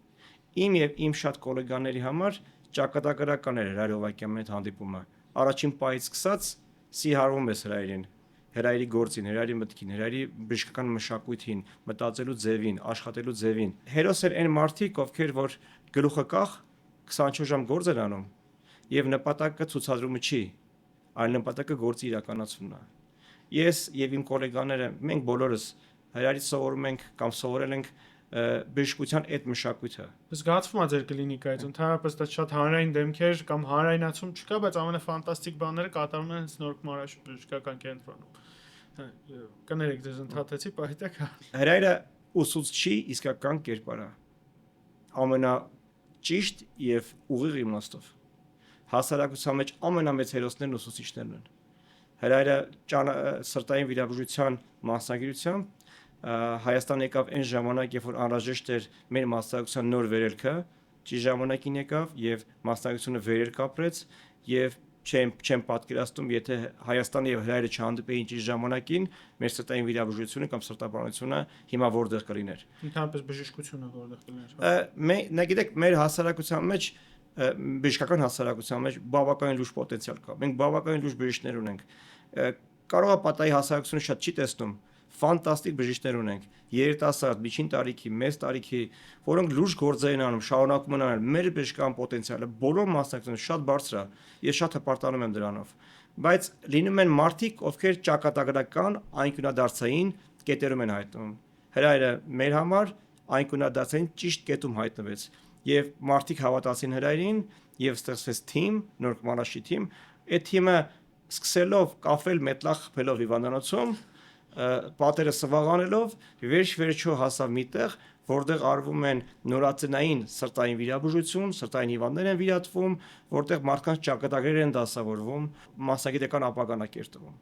Իմ եւ իմ շատ գոլեգաների համար ճակատագրական էր Հրայր Հովհակյանի հետ հանդիպումը։ Առաջին պահից սկսած սիրահարվում ես Հրայրին, Հրայրի գործին, Հրայրի մտքին, Հրայրի բժշկական մշակույթին, մտածելու ձևին, աշխատելու ձևին։ Հերոս են այն մարդիկ, ովքեր որ գլուխը կախ 24 ժամ գործ են անում եւ նպատակը ցուցադրումը չի, այլ նպատակը գործի իրականացումն է։ Ես եւ իմ գոլեգաները, մենք բոլորս Հրայրից սովորում ենք կամ սովորել ենք բժշկության այդ մշակույթը։ Զգացվում է ձեր կլինիկայից, ընդհանրապես դա շատ հանրային դեմքեր կամ հանրայնացում չկա, բայց ամենաֆանտաստիկ բաները կատարում են հենց Նորք Մարաշ բժշկական կենտրոնում։ Կներեք, ձեզ ընդհատեցի, պահիտեք։ Հրայրը ուսուցչի իսկական կերպարա ամենաճիշտ եւ ուղիղ իմաստով հասարակության մեջ ամենամեծ հերոսներն ուսուցիչներն են հրայրը սրտային վիրաբուժության մասնագիտությամբ Հայաստան եկավ այն ժամանակ, երբ որ անհրաժեշտ էր մեր մասնագիտության նոր վերելքը, ճիշտ ժամանակին եկավ եւ մասնագիտությունը վերելք ապրեց եւ չեմ պատկերացնում, եթե Հայաստանը եւ Հրայրը չհանդիպեին ճիշտ ժամանակին, մեր սրտային վիրաբուժությունը կամ սրտաբանությունը հիմա որտեղ կլիներ։ Ընդհանրապես բժշկությունը որտեղ կլիներ։ Մենք գիտեք, մեր հասարակության մեջ բժշկական հասարակության մեջ բավականին լուրջ պոտենցիալ կա։ Մենք բավականին լուրջ բժիշկներ ունենք։ Կարող է պատահի հասարակությունը շատ չի տեսնում ֆանտաստիկ բժիշկներ ունենք, երիտասարդ, միջին տարիքի, մեծ տարիքի, որոնք լուրջ գործեր են անում, շարունակում են անել։ Մեր բժշկական պոտենցիալը բոլոր մասնակցությունները շատ բարձր է, ես շատ հպարտանում եմ դրանով։ Բայց լինում են մարդիկ, ովքեր ճակատագրական անկյունադարձային կետերում են հայտնվում։ Հրայրը մեր համար անկյունադարձային ճիշտ կետում հայտնվեց, եւ մարդիկ հավատացին Հրայրին, եւ ստեղծվեց թիմ, նոր մանաշի թիմ։ Այդ թիմը սկսելով կաֆել մետլախ խփելով հիվանդանոցում պատերը սվաղանելով վերջ-վերջո հասավ միտեղ, որտեղ արվում են նորածնային սրտային վիրաբուժություն, սրտային հիվանդներ են վիրատվում, որտեղ մարդկանց ճակատագրեր են դասավորվում, մասնագիտական ապագան է կերտվում։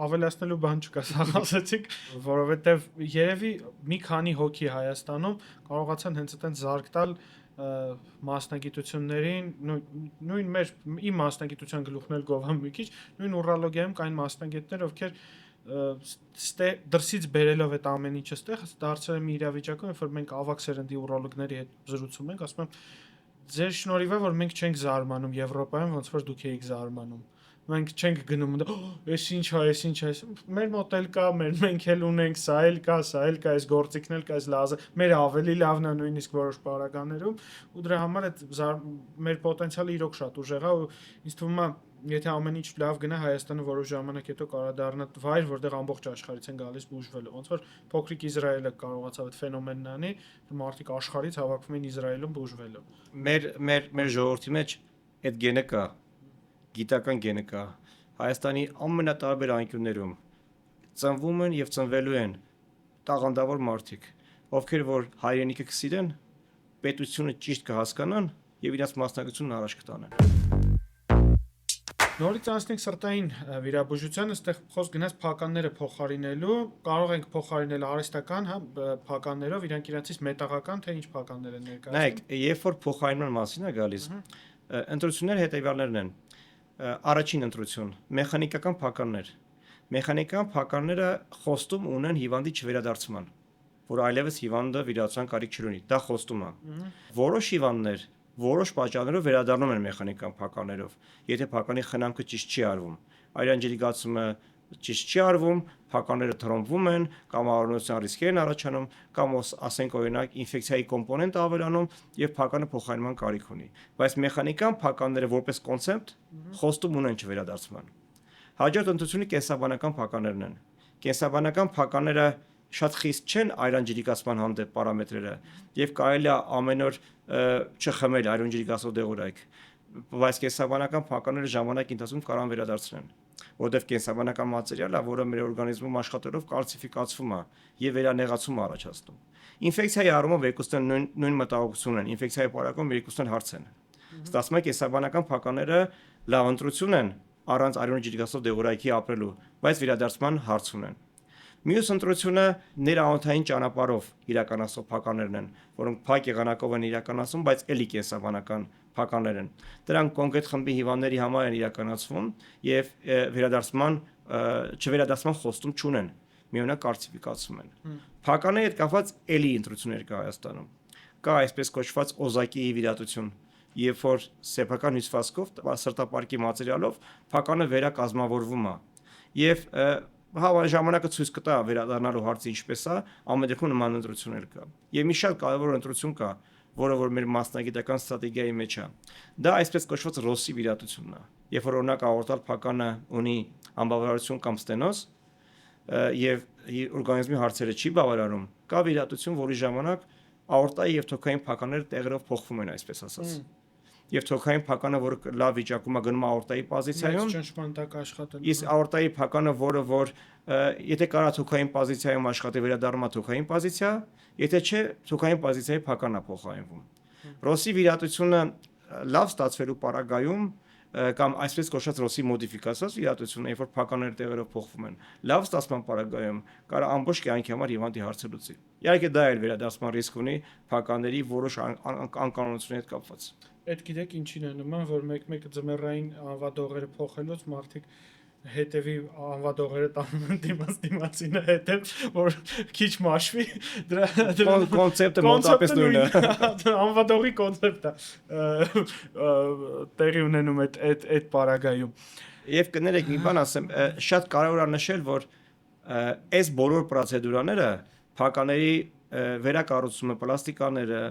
Ավելացնելու բան չկա, սա ասացիք, որովհետև երևի մի քանի հոգի Հայաստանում կարողացան հենց այդտենց զարգ տալ մասնագիտություններին, նույն իմ մասնագիտության գլուխն էլ գովամ մի քիչ, նույն ուրոլոգիայում կային մասնագետներ, ովքեր դրսից բերելով այդ ամեն ինչը ստեղ դարձել եմ իրավիճակում, երբ որ մենք ավակ սերնդի ուրոլոգների հետ զրուցում ենք, ասում եմ, ձեր շնորհիվ է, որ մենք չենք զարմանում Եվրոպայում, ոնց որ դուք եք զարմանում։ Մենք չենք գնում, էս ինչ է, էս ինչ է, մեր մոտ էլ կա, մենք էլ ունենք, սա էլ կա, այս գործիքն էլ կա, այս լազը, մեր ավելի լավն է նույնիսկ որոշ պարագաներում, ու դրա համար այդ մեր պոտենցիալը իրոք շատ ուժեղ է, ու ինձ թվում է, եթե ամեն ինչ լավ գնա, Հայաստանը որոշ ժամանակ հետո կարա դառնա վայր, որտեղ ամբողջ աշխարհից են գալիս բուժվելու, ոնց որ փոքրիկ Իսրայելը կարողացավ այդ ֆենոմենն անի, մարդիկ աշխարհից հավաքվում են Իսրայելում բուժվելու։ Մեր ժողովրդի մեջ այդ գենը կա, գիտական գենը կա։ Հայաստանի ամենատարբեր անկյուններում ծնվում են եւ ծնվելու են տաղանդավոր մարդիկ, ովքեր որ հայրենիքը կսիրեն, պետությունը ճիշտ կհասկանան եւ իրաց մասնակցությունն առաջ կտանեն։ Նորից անցնենք սրտային վիրաբուժությանը, այստեղ խոսք գնաց փականները փոխարինելու, կարող ենք փոխարինել արհեստական, փականներով, իրանք իրանցից մետաղական, թե ինչ փականներ են ներկայացնում։ Նայեք, երբ որ փոխարինման մասին է գալիս, ընտրությունները հետեւյալներն են։ Առաջին ընտրություն՝ մեխանիկական փականներ։ Մեխանիկական փականները խոստում ունեն հիվանդի չվերադարձման, որ այլևս հիվանդը վիրահատության կարիք չունի։ Դա խոստում է։ Որոշ հիվանդներ որոշ պատճառներով վերադառնում են մեխանիկական փականներով, եթե փականի խնամքը ճիշտ չի արվում։ Այրանջելիկացումը ճիշտ չի արվում, փականները թրոմբվում են, կամ առողջության ռիսկեր են առաջանում, կամ ասենք օրինակ ինֆեկցիայի կոմպոնենտ ավելանում եւ փականը փոխարինման կարիք ունի։ Բայց մեխանիկական փականները որպես կոնցեպտ խոստում ունեն չվերադարձման։ Հաջորդ ընտրությունը կենսաբանական փականներն են։ Կենսաբանական փականները շատ խիստ չեն այրանջելիկացման հանդեպ պարամետրերը եւ կարելի է ամեն օր չխմել այրանջելիկացող դեղորայք, բայց կենսաբանական փականները ժամանակի ընթացքում կարող են վերադարձնել, որովհետեւ կենսաբանական մատերիալը, որը մեր օրգանիզմում աշխատելով կալցիֆիկացվում է եւ վերանեղացում առաջացնում։ Ինֆեկցիայի առումով երկուսն նույն մտահոգությունն են, ինֆեկցիայի պարագայում երկուսն հարց են։ Ստացվում է կենսաբանական փականները լավ ընտրություն են առանց այրանջելիկացող դեղորայքի ապրելու, բայց վերադարձման հարց ունեն։ Մյուս ընտրությունը ներանոթային ճանապարհով իրականացող փականներն են, որոնք փակ եղանակով են իրականացվում, բայց էլի կենսաբանական փականներ են։ Դրանք կոնկրետ խմբի հիվանդների համար են իրականացվում եւ չվերադարձման խոստում չունեն, միօրինակ կալցիֆիկացում են։ Փականների հետ կապված էլի ընտրություններ կա Հայաստանում։ Կա այսպես կոչված օզակի վիրատություն, երբ որ սեփական հյուսվածքով սրտապարկի մատերիալով փականը վերակազմավորվում է եւ ժամանակը ցույց կտա վերադառնալու հարցը ինչպես է, ամեն դեպքում նման ընտրություններ կա։ Եվ մի շատ կարևոր ընտրություն կա, որը որ մեր մասնագիտական ստրատեգիայի մեջ է։ Դա այսպես կոչված ռոսի վիրատությունն է։ Երբ որ օրինակ աորտալ փականը ունի անբավարարություն կամ ստենոզ եւ օրգանիզմի հարցերը չի բավարարում, կա վիրատություն, որի ժամանակ աորտայի եւ թոքային փականները տեղերով փոխվում են, այսպես ասած։ եւ թոքային փականը, որը լավ վիճակում է գնում աորտայի պոզիցիայում, ճնշման տակ աշխատել։ իսկ աորտայի փականը, որ եթե կարա թոքային պոզիցիայում աշխատի, վերադառնում է թոքային պոզիցիա, եթե չէ, թոքային պոզիցիայի փականն է փոխարինվում։ Ռոսի վիրատությունը լավ ստացվելու պարագայում կամ այսպես կոչված ռոսի մոդիֆիկացված վիրատությունը, երբ որ փականները տեղերով փոխվում են, լավ ստացման պարագայում կարա ամբողջ կյանքի համար հիվանդի հարցը լուծի։ Իհարկե դա էլ վերադասման ռիսկ ունի փականների որոշ անկանոնությունների հետ կապված։ Այդ գիտեք ինչին է նման, որ մեկ-մեկ ձմեռային անվադողերը փոխելուց մարդիկ հետևի անվադողերը տանում են դիմացինը հետև, որ քիչ մաշվի, դրա կոնցեպտը մոտապես նույնն է։ Անվադողի կոնցեպտը տեղի ունենում այդ պարագայում։ Եվ կներեք մի բան ասեմ, շատ կարևոր է նշել, որ այս բոլոր պրոցեդուրաները, փակաների վերակառուցումը, պլաստիկաները,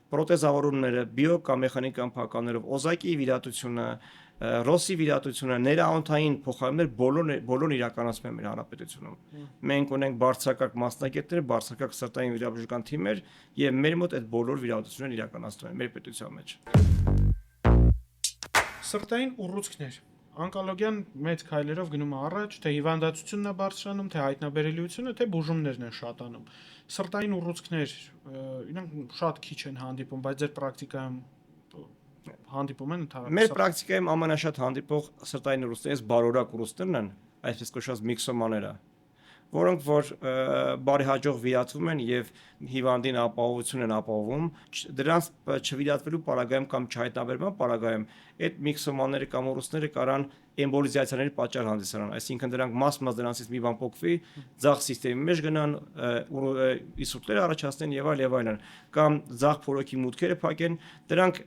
պրոթեզավորումները, բիո կամ մեխանիկական փականներով, օզակի վիրատությունը, ռոսի վիրատությունը, ներաօնթային փոխարիններ բոլորն իրականացվում են մեր հանրապետությունում։ Մենք ունենք բարձրակարգ մասնագետներ, բարձրակարգ սրտային վիրաբուժական թիմեր եւ մեր մոտ այդ բոլոր վիրահատությունները իրականացվում են մեր պետության մեջ։ Սրտային ուռուցքներ։ Ոնկոլոգիան մեծ քայլերով գնում է առաջ, թե հիվանդացությունն է բարձրանում, թե հայտնաբերելիությունը, թե բուժումներն են շատանում։ Սրտային ուռուցքներ, իրենք շատ քիչ են հանդիպում, բայց ձեր պրակտիկայում հանդիպում են ընդհանրապես։ Մեր պրակտիկայում ամենաշատ հանդիպող սրտային ուռուցքներից բարորակ ուռուցքներն են, այսպես կոչված միքսոմաները, որոնք որ բարեհաջող վիրատվում են եւ հիվանդին ապահովություն են ապահովում, դրանց չվիրատվելու պարագայում կամ չհայտնաբերման պարագայում այդ միքսոմանները կամ ուռուցքները կարան էմբոլիզացիաների պատճառ հանդիսանան, այսինքն դրանք մաս դրանցից մի բան փոխվի, ձախ սիստեմի մեջ գնան, իսուտներ առաջացնեն եւ այլն, կամ ձախ փորոքի մուտքերը փակեն, դրանք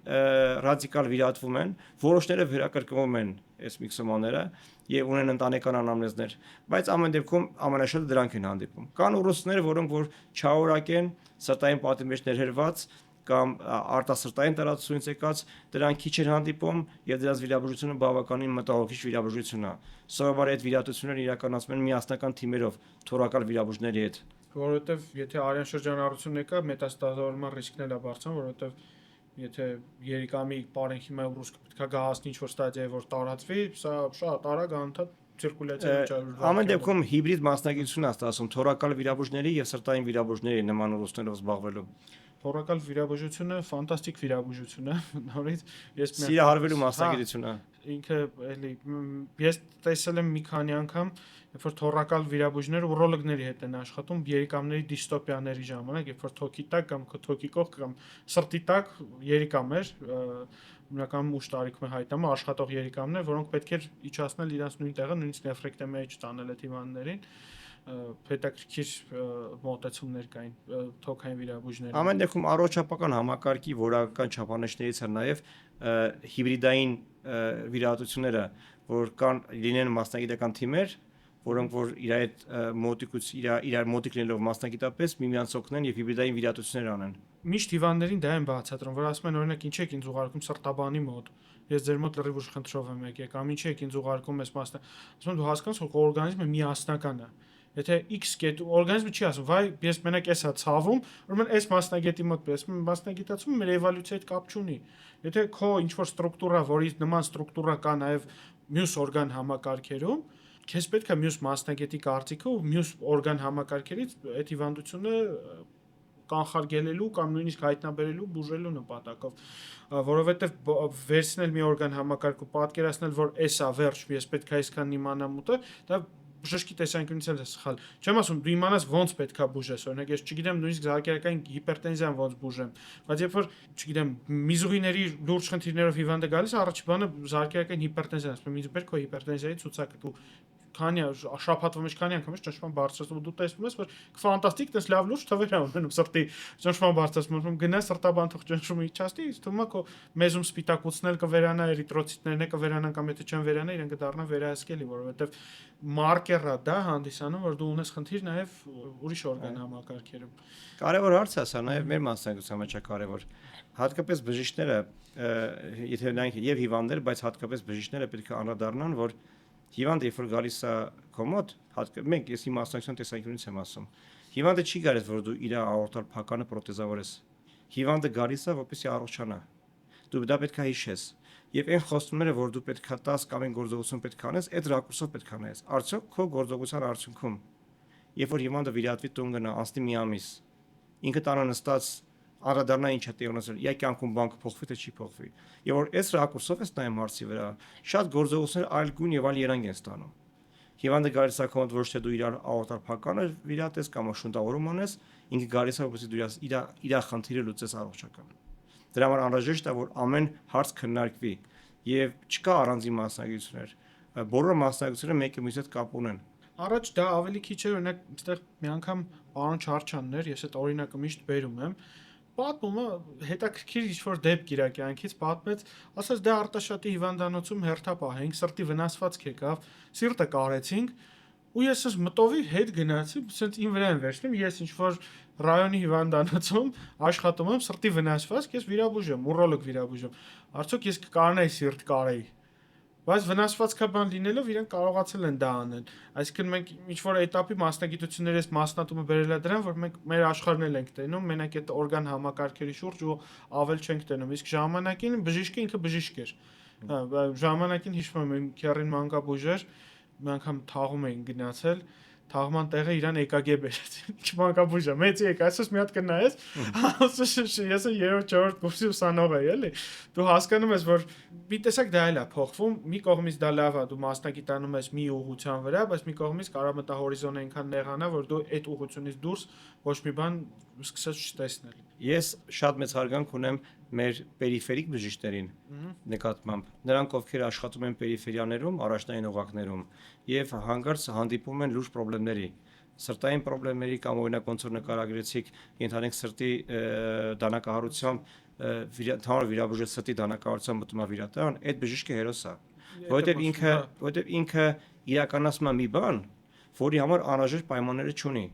ռադիկալ վիրատվում են, որոշները վերակրկնվում են այս միքսոմանները եւ ունեն ընտանեկան անամնեզներ, բայց ամեն դեպքում ամենաշատը դրանք են հանդիպում։ Կան ուռուցքներ, որոնք որ չարորակ են, սրտային պատի մեջ ներհերված կամ արտասրտային տարածությունից եկած, դրանք քիչ են հանդիպում եւ դրանց վիրաբուժությունը բավականին մտահոգիչ վիրաբուժություն է։ Սովորաբար այդ վիրատությունները իրականացվում են միասնական թիմերով թորակալ վիրաբուժների հետ։ Որովհետեւ եթե արյան շրջանառություն եկա, մետաստազավորման ռիսկն էլ է բարձրանում, որովհետեւ եթե երիկամի պարենխիմայի ուռուցքը պետք է գահացնի ինչ-որ ստադիայի, որ տարածվի, սա շատ արագ անընդհատ ցիրկուլյացիա վճարում։ Ամեն դեպքում հիբրիդ մասնագիտություն է ստացվում թորակալ վիրաբուժների եւ սրտային վիրաբուժների նման ուռուցքներով զբաղվելու։ Թորակալ վիրաբուժությունը ֆանտաստիկ վիրաբուժություն է, նորից ես սիրահարվելու մասնագիտություն է։ Ինքը էլի ես տեսել եմ մի քանի անգամ, երբ որ թորակալ վիրաբույժները ուրոլոգների հետ են աշխատում երիկամների դիստոպիաների ժամանակ, երբ որ թոքի տակ կամ թոքի կողք կամ սրտի տակ երիկամ էր, հիմնականում ուշ տարիքում է հայտնվում աշխատող երիկամներ, որոնք պետք էր իջացնել իրենց նույն տեղը, նույնիսկ նեֆրեկտոմիայի չտանել այդ հիվանդներին, հետաքրքիր մոտեցումներ կային թոքային վիրաբույժների։ Ամեն դեպքում առողջապահական համակարգի որակական չափանիշներից է նաև հիբրիդային վիրահատությունները, որ կան լինեն մասնագիտական թիմեր, որոնք որ իրար մոտիկ լինելով մասնագիտապես միմյանց օգնեն եւ հիբրիդային վիրահատություններ անեն։ Միշտ հիվանդներին դա են բացատրում, որ ասում են օրինակ ինչ եք ինձ ուղարկում սրտաբանի մոտ։ Ես ձեր մոտ լրիվ ուժ խնդրով եմ եկել, կամ ինչ եք ինձ ուղարկում այս մասնա։ Ասում են դու հասկանաս, որ օրգանիզմը միասնական է։ Եթե X կետ օրգանիզմը չի ասում, վայ, ես մենակ էսա ցավում, ուրեմն այս մասնագետի մոտ պես մասնագիտացումը մեր էվոլյուցիայի հետ կապ չունի։ Եթե քո ինչ որ ստրուկտուրա, որի նման ստրուկտուրա կա նաև մյուս օրգան համակարգերում, քեզ պետք է մյուս մասնագետի կարծիքը ու մյուս օրգան համակարգերից այդ հիվանդությունը կանխարգելելու կամ նույնիսկ հայտնաբերելու, բուժելու նպատակով, որովհետև վերցնել մի օրգան համակարգ ու պատկերացնել, որ էսա վերջ, ես պետք է այսքան իմանամ ուտը, դա բժշկի տեսանկյունից էլ է սխալ։ Չեմ ասում դու իմանաս ոնց պետքա բուժես, օրինակ ես չգիտեմ նույնիսկ զարգերակային հիպերտենզիան ոնց բուժեմ, բայց երբ որ չգիտեմ միզուղիների լուրջ խնդիրներով հիվանդ է գալիս, առաջի բանը զարգերակային հիպերտենզիան, ասում եմ ինձ բեր քո հիպերտենզիայի ցուցակը, դու քանի շաբաթվա մեջ քանի անգամ ես ճնշման բարձրացնում ու դու տեսնում ես որ ֆանտաստիկ, դες լավ լուրջ թվեր ունենում սրտի ճնշման բարձրացում, գնա սրտաբան թող ճնշումը իջացնի, թվում է քո մեզում սպիտակուցնել կվերանա, էրիթրոցիտներն կվերանան կամ եթե չեն վերանա, իրենք կդառնան վերահսկելի, որովհետև մարկերա դա հանդիսանում որ դու ունես խնդիր նաև ուրիշ օրգան համակարգերում։ Կարևոր հարց է սա, նաև մեր մասնագիտության մեջ է կարևոր։ Հատկապես բժիշկները, եթե նրանք եւ հիվանդներ, բայց հատկապես բժիշկները պետք է անդրադառնան, որ հիվանդը երբ որ գալիս է քո մոտ, մենք ես իմ մասնագիտության տեսանկյունից եմ ասում, հիվանդը չի գալիս որ դու իր աորտալ փականը պրոթեզավորես։ Հիվանդը գալիս է որպեսզի առողջանա։ դու դա պետք է հիշես։ Եվ այն խոստումները, որ դու պետք է տաս կամ այն գործողություն պետք է անես, այդ ռակուրսով պետք է անես։ Արդյոք քո գործողության արդյունքում, երբ որ հիվանդը վիրատվի տուն գնա, անցնի մի ամիս, ինքը տանը նստած անդրադառնա ինչ է տեղի ունեցել, իր կյանքում բան կփոխվի թե չի փոխվի։ Եվ որ այս ռակուրսով ես նայում հարցի վրա, շատ գործողություններ այլ գույն եւ այլ երանգ են ստանում։ Հիվանդը գալիս է քո մոտ ոչ թե դու իր աորտարփականը վիրատես կամ շունտավորում անես, ինքը գալիս է որպեսզի դու իր խնդիրը լուծես առողջական։ Դրա համար անհրաժեշտ է որ ամեն հարց քննարկվի եւ չկա առանձին մասնագետություններ։ Բոլոր մասնագետությունները մեկը մյուսի հետ կապ ունեն։ Առաջ դա ավելի քիչ է, օրինակ, այստեղ մի անգամ պարոն Չարչյանն էր, ես այդ օրինակը միշտ բերում եմ։ Պատմումը հետաքրքիր ինչ-որ դեպք իր կյանքից պատմեց, ասաց դա Արտաշատի հիվանդանոցում հերթապահ ենք, սրտի վնասվածք եկավ, սիրտը կարեցինք, ու ես ես մտովի հետ գնացի, ասենց ին վրա եմ վերցնում, ես ինչ-որ ռայոնի հիվանդանոցում աշխատում եմ, սրտի վնասվածք, ես վիրաբույժ եմ, ուրոլոգ վիրաբույժ եմ։ Արդյոք ես կկարողանայի սիրտ կարեի։ Բայց վնասվածքաբան լինելով իրենք կարողացել են դա անել։ Այսինքն մենք ինչ-որ этаպի մասնագիտություններից մասնատումը բերել է դրան, որ մենք մեր աշխարհն էլ ենք տենում, մենակ այդ օրգան համակարգերի շուրջ ու ավել չենք տենում։ Իսկ ժամանակին բժիշկը ինքը բժիշկ էր։ Ժամանակին հիշում եմ քեռին մանկաբույժեր, մի անգամ թաղում էին գնացել, թաղման տեղը իրան EKG բերեցին։ Ինչ մանկաբույժ է, մեծ եկ, այսպես մի հատ կնայես, ասես ես 3-4 կուրսի ուսանող եմ, էլի։ Դու հասկանում ես, որ մի տեսակ դա էլ է փոխվում, մի կողմից դա լավ է, դու մասնագիտանում ես մի ուղղության վրա, բայց մի կողմից կարող մտահորիզոնը այնքան նեղանա, որ դու այդ ուղղությունից դուրս ոչ մի բան սկսես չտեսնել։ Ես շատ մեծ հարգանք ունեմ մեր պերիֆերիկ բժիշկներին նկատմամբ։ Նրանք ովքեր աշխատում են պերիֆերիաներում, առաջնային օղակներում եւ հանկարծ հանդիպում են լուրջ խնդիրների, սրտային խնդիրների կամ օրինակ ոնց որ նկարագրեցիք, ենթադրենք սրտի դանակահարությամբ թարմ վիրաբույժը սրտի դանակահարությամբ մտնում է վիրատան, այդ բժիշկը հերոս է, որովհետեւ ինքը իրականացնում է մի բան, որի համար անհրաժեշտ պայմանները չունի։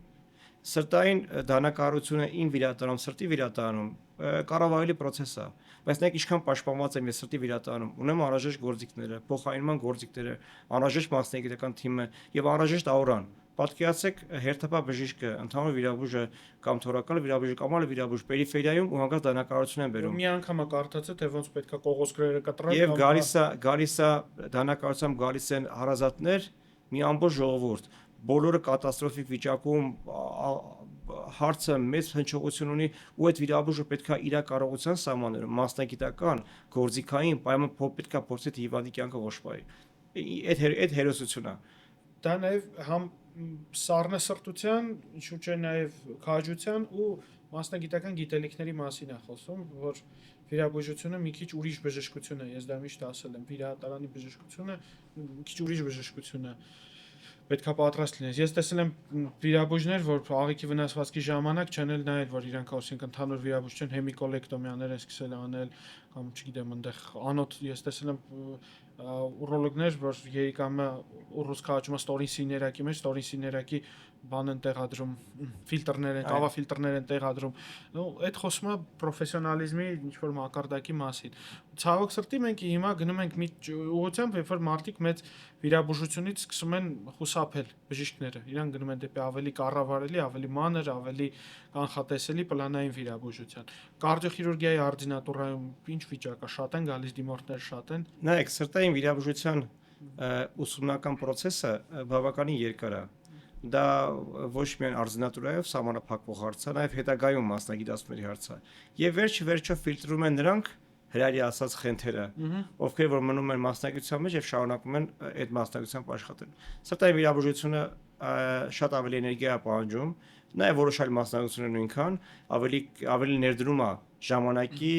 Սրտային դանակահարությունը ին վիրատանում, սրտի վիրատանում կառավարելի process է, բայց նայեք ինչքան պաշտպանված եմ ես սրտի վիրատանում, ունեմ անհրաժեշտ գործիքները, փոխարինման գործիքները, անհրաժեշտ մասնագիտական թիմը եւ անհրաժեշտ աուրան։ Պատկերացրեք հերթապահ բժիշկը, ընդհանուր վիրաբույժը կամ թորակալ վիրաբույժը կամ այլ վիրաբույժ պերիֆերիայում ու հանկարծ դանակահարություն են բերում։ Մի անգամ կարդացա, թե ոնց պետքա կողոսկրերը կտրել եւ գալիս է դանակահարությամբ գալիս են հարազատներ, մի ամբողջ ժողովուրդ, բոլորը կատաստրոֆիկ վիճակում, հարցը մեծ հնչողություն ունի ու այդ վիրաբույժը պետքա իր կարողության սահմաններում մասնագիտական, գործիքային պայման պետքա փորձի հիվանդի կյանքը ոչպայի։ Այդ հերոսությունն է։ Դա նաև համ սառնասրտության, ինչու՞ չէ նաև քաջության ու մասնագիտական գիտելիքների մասին է խոսում, որ վիրաբուժությունը մի քիչ ուրիշ բժշկություն է, ես դա միշտ ասել եմ, վիրահատարանի բժշկությունը մի քիչ ուրիշ բժշկություն է։ Պետքա պատրաստ լինես։ Ես տեսել եմ վիրաբույժներ, որ աղիքի վնասվածքի ժամանակ չեն էլ նայել, որ իրանք ասենք ընդհանուր վիրաբույժ չեն, հեմիկոլեկտոմիաներ են սկսել անել, կամ չգիտեմ, այնտեղ անոթ ես տեսել եմ ուրոլոգներ, որ երիկամը ուռուս քաճումը ստորին սիներակի մեջ, ստորին սիներակի բան են տեղադրում, ֆիլտրներ են, կավա ֆիլտրներ են տեղադրում։ Ու այդ խոսում է պրոֆեսիոնալիզմի ինչ-որ մակարդակի մասին։ Ցավոք սրտի մենք հիմա գնում ենք մի ուղղությամբ, երբ որ մարդիկ մեծ վիրաբուժությունից սկսում են խուսափել բժիշկները։ Իրան գնում են դեպի ավելի կառավարելի, ավելի մանր, ավելի կանխատեսելի պլանային վիրաբուժության։ Կարդիոխիրուրգիայի արդինատուրայում ինչ վիճակ է, շատ են գալիս դիմորդներ, շատ են։ Նայեք, սրտային վիրաբուժության ուսումնական process-ը բավականին երկար է։ Դա ոչ միայն արդինատուրայով սահմանափակվող հարց է, նաև հետագայում մասնագիտացումների հարց է։ Եվ վերջը ֆիլտրում են նրանք հրարի ասած խենթերը, ովքեր որ մնում են մասնագիտության մեջ եւ շարունակում են այդ մասնագիտությամբ աշխատել։ Սրտային վիրաբուժությունը շատ ավելի էներգիա է պահանջում, նաև որոշ այլ մասնագիտություններ նույնքան ավելի ներդրում է ժամանակի,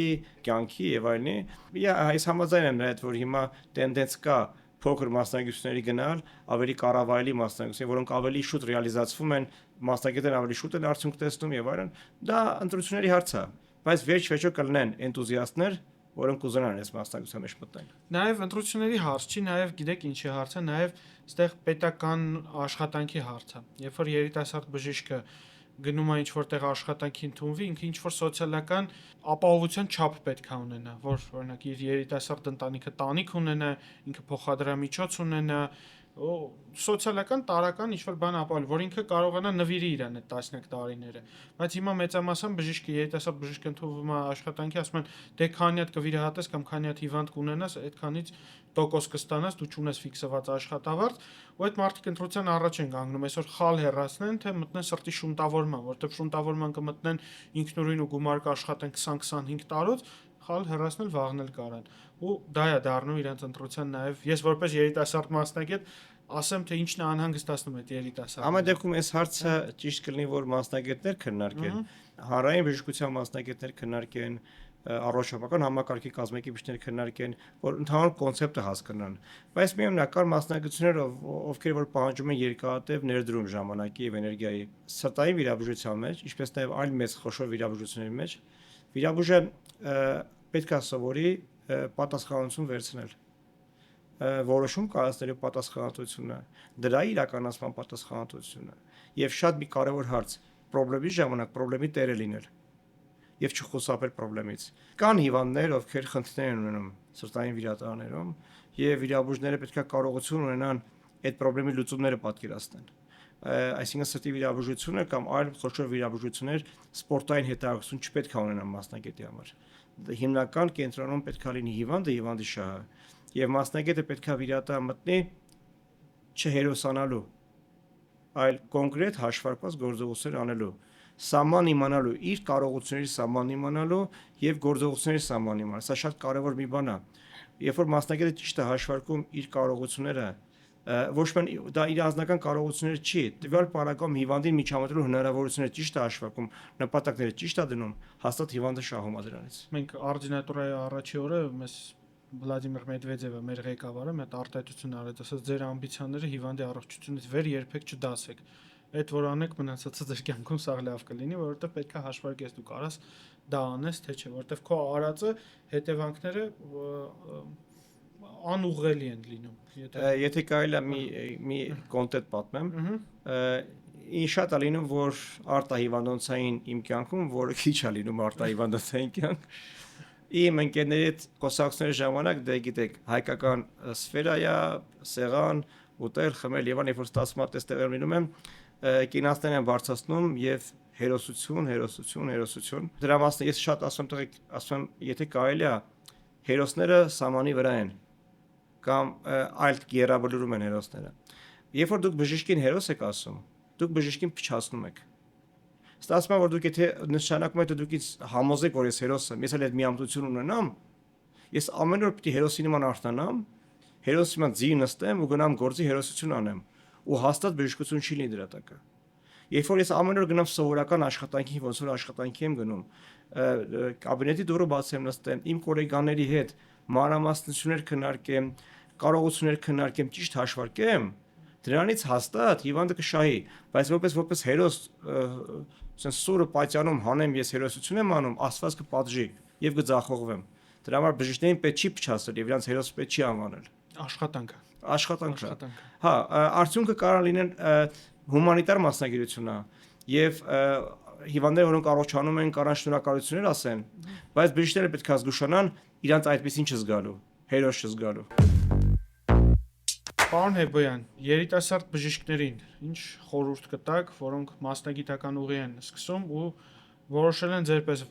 կյանքի եւ այլնի։ Ես համաձայն եմ նրա հետ, որ հիմա տենդենց կա փոքր մասնագիտությունների գնալ, ավելի կառավարելի մասնագիտություններ, որոնք ավելի շուտ ռեալիզացվում են, մասնագետներն ավելի շուտ են արդյունք տեսնում եւ այլն, դա ընտրությունների հարց է, բայց վերջ-վերջո կլինեն էնտուզիաստներ, որոնք կուզենան այս մասնագիտության մեջ մտնել։ Նաև ընտրությունների հարց չի, նաև գիտեք ինչի հարց է, նաև այստեղ պետական աշխատանքի հարց է։ Երբ որ երիտասարդ բժիշկը գնում է ինչ-որտեղ աշխատանքի ընդունվի, ինքը ինչ-որ սոցիալական ապահովության չափ պետք է ունենա, որ օրինակ իր երիտասարդ ընտանիքը տանիք ունենա, ինքը փոխադրամիջոց ունենա, սոցիալական տարական ինչ-որ բան ապահովել, որ ինքը կարողանա նվիրի իրան այդ 11 տարիները։ Բայց հիմա մեծամասն բժիշկի, երիտասարդ բժիշկ ընդունվում է աշխատանքի, ասում են, դե քանի հատ կվիրահատես կամ քանի հատ հիվանդ կունենաս, այդքանից տոկոս կստանաս, դու չունես ֆիքսված աշխատավարձ, ու այդ մարդիկ ընտրության առաջ են կանգնում, այսօր խալ հեռացնեն, թե մտնեն սրտի շունտավորման, որտեղ շունտավորման կմտնեն ինքնուրույն ու գումար կաշխատեն 20-25 տարուց, խալ հեռացնել վաղնել կարան։ Ու դա է դառնում իրենց ընտրության նաև ես որպես երիտասարդ մասնագետ ասեմ թե ինչն է անհանգստացնում այդ երիտասարդը։ Ամեն դեպքում այս հարցը ճիշտ կլինի, որ մասնագետներ քննարկեն, հանրային բժշկության մասնագետներ քննարկեն, առողջապահական համակարգի կազմակերպիչներ քննարկեն, որ ընդհանուր կոնցեպտը հասկանան։ Բայց միևնույն կար մասնագետներ, ովքեր որ պահանջում են երկարատև ներդրում ժամանակի եւ էներգիայի սրտային վիրաբուժության մեջ, ինչպես նաեւ այլ մեծ խոշոր վիրաբուժությունների մեջ, վիրաբուժը պետք է սովորի պատասխանատվություն վերցնել որոշում կայացնելու պատասխանատվությունը, դրա իրականացման պատասխանատվությունը եւ շատ մի կարեւոր հարց՝ խնդրի ժամանակ խնդրի տերը լինել եւ չխուսափել խնդրից։ Կան հիվանդներ, ովքեր խնդիրներ են ունենում սրտային վիրատարաններում եւ վիրաբույժները պետք է կարողություն ունենան այդ խնդրի լուծումները պատկերացնել։ Այսինքն սրտի վիրաբուժությունը կամ այլ խոշոր վիրաբուժություններ սպորտային հետաքրքրություն չպետք է ունենան մասնագետի համար։ Հիմնական կենտրոնում պետք է լինի հիվանդը, հիվանդի շահը։ Եվ մասնագետը պետք է վիրատար մտնի չհերոսանալու, այլ կոնկրետ հաշվարկված գործողություններ անելու, սահման իմանալու, իր կարողությունների սահման իմանալու եւ գործողությունների սահման իմանալու։ Սա շատ կարեւոր մի բան է։ Երբ որ մասնագետը ճիշտ է հաշվարկում իր կարողությունները, ոչ միայն դա իր անձնական կարողությունները չի, տվյալ պարագայում հիվանդին միջամտելու հնարավորությունները ճիշտ է հաշվարկում, նպատակները ճիշտ է դնում, հաստատ հիվանդը շահում է դրանից։ Մենք արտինատուրայի առաջի օրը մեզ Վլադիմիր Մեդվեդևը մեր ղեկավարը մեծ արտահայտություն արեց, ասաց ձեր ամբիցիաները հիվանդի առողջությունից վեր երբեք չդասեք։ Այդ որ անեք մնացածը ձեր կյանքում սա լավ կլինի, որովհետև պետք է հաշվարկես դու կարաս դա անես թե չէ, որովհետև քո արածը հետևանքները անուղղելի են լինում։ Եթե կարելի է մի կոնտետ պատմեմ, ինչ շատ է լինում, որ արտահիվանդանոցային իմ կյանքում, որը քիչ է լինում արտահիվանդանոցային կյանք, իմ ընկերների հետ խոսակցությունների ժամանակ դե գիտեք հայկական սֆերայա, սեղան, ուտել, խմել եւ երբ որ ստացվում է տեստեղեր լինում եմ, կինասներ են բարձրացնում եւ հերոսություն։ Դրա մասն ես շատ ասում եմ, եթե կարելի է հերոսները սամանի վրա են կամ այլ գերաբլուրում են հերոսները։ Երբ որ դուք բժիշկին հերոս եք ասում, դուք բժիշկին փչացնում եք։ Ստացվում է որ դուք եթե նշանակում եք դուք ինձ համոզեք որ ես հերոս եմ, ես էլ այդ միամտություն ունենամ, ես ամեն օր պիտի հերոսի նման արթնանամ, հերոսի նման ձի նստեմ ու գնամ գործի հերոսություն անեմ ու հաստատ բժշկություն չի լինի դրա տակը։ Երբ որ ես ամեն օր գնամ սովորական աշխատանքի, ոնց որ աշխատանքի եմ գնում, կաբինետի դուռը բաց եմ նստեմ, իմ գոլեգաների հետ մանրամասնություններ քննարկեմ, կարողություններ քննարկեմ, ճիշտ հաշվարկեմ, դրանից հաստատ հիվանդը կշահի, բայց որպես հերոս sense սուրը պատյանում հանեմ ես հերոսություն եմ անում, Աստված կպատժի եւ կձախողվեմ։ Դրա համար բժիշկներին պետք չի փչացնել եւ իրանց հերոս պետք չի անվանել։ Աշխատանքը։ Հա, արդյունքը կարող լինեն հումանիտար մասնագիտությունն է եւ հիվանդները որոնք առողջանում են կարան շնորհակալություններ ասեն, բայց բժիշկները պետք է զգուշանան իրանց այդպեսին չզգալու, հերոս չզգալու։ Պարոն Հեբոյան, երիտասարդ բժիշկներին ինչ խորհուրդ կտաք, որոնք մասնագիտական ուղի են սկսում ու որոշել են ձերպես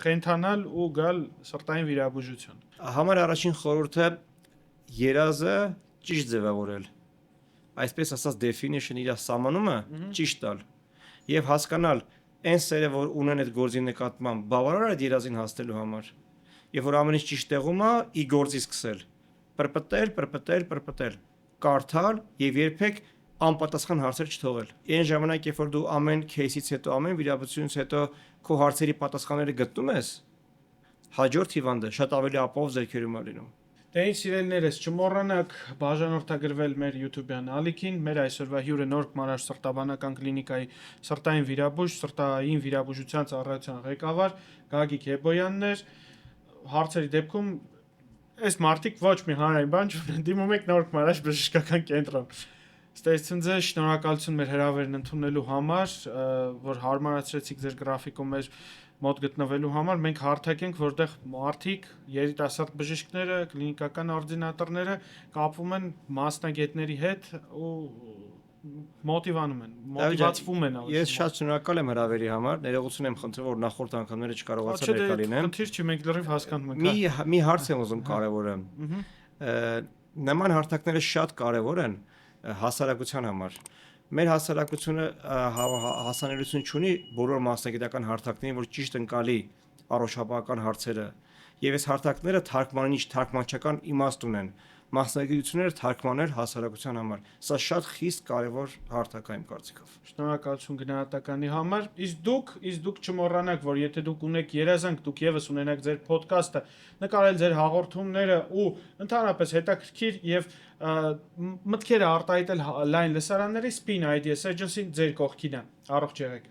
խենթանալ ու գալ սրտային վիրաբուժություն։ Համար առաջին խորհուրդը երազը ճիշտ ձևավորել։ Այսպես ասած definition իր սահմանումը ճիշտ տալ եւ հասկանալ այն սերը որ ունեն այդ գործի նկատմամբ բավարար է երազին հասնելու համար։ Եվ որ ամեն ինչ ճիշտ տեղում է, ի գործի սկսել։ Պրպտել, կարդալ եւ երբեք անպատասխան հարցեր չթողել։ Այն ժամանակ, երբ որ դու ամեն кейսից հետո, ամեն վիրաբուժությունից հետո քո հարցերի պատասխանները գտնում ես, հաջորդ հիվանդը շատ ավելի ապահով ձեռքերում է լինում։ Դե ինչ սիրելիներս, չմոռանաք բաժանորդագրվել մեր YouTube-յան ալիքին, մեր այսօրվա հյուրը Նոր Մարաշ սրտաբանական կլինիկայի սրտային վիրաբույժ, սրտային վիրաբուժության ծառայության ղեկավար Գագիկ Հեբոյանն էր։ Հարցերի դեպքում այս մարտիկ ոչ մի հանրային բան չունեն, դիմում եք Նոր Մարաշ բժշկական կենտրոն։ Ստեղծուն ձեզ շնորհակալություն մեր հրավերն ընդունելու համար, որ հարմարացրեցիք ձեր գրաֆիկում մեր մոտ գտնվելու համար։ Մենք հարթակ ենք, որտեղ մարդիկ, երիտասարդ բժիշկները, կլինիկական օրդինատորները կապվում են մասնագետների հետ ու մոտիվանում են, մոտիվացվում են ավելի։ Ես շատ շնորհակալ եմ հրավերի համար, ներողություն եմ խնդրում, որ նախորդ անգամները չկարողացա ներկա լինեմ։ Խնդիր չի, մենք լրիվ հասկանում ենք։ Մի հարց եմ ուզում կարևորը։ Նման հարթակները շատ կարևոր են հասարակության համար։ Մեր հասարակությունը հասանելիություն չունի բոլոր մասնագիտական հարթակներին, որ ճիշտ ընկալի առողջապահական հարցերը։ Եվ այս հարթակները թարգմանիչ, թարգմանչական իմաստ ունեն։ Մասնագիտությունները թարգմանել հասարակության համար։ Սա շատ խիստ կարևոր հարթակ է իմ կարծիքով։ Շնորհակալություն գնահատականի համար։ Իսկ դուք չմոռանաք, որ եթե դուք ունեք երազանք, դուք եւս ունենաք ձեր ոդքասթը, նկարել ձեր հաղորդումները ու ընդհանրապես հետաքրքիր եւ մտքերը արտահայտել լայն լսարանների Spin Ideas Agency-ն ձեր կողքին է։ Առողջ եղեք։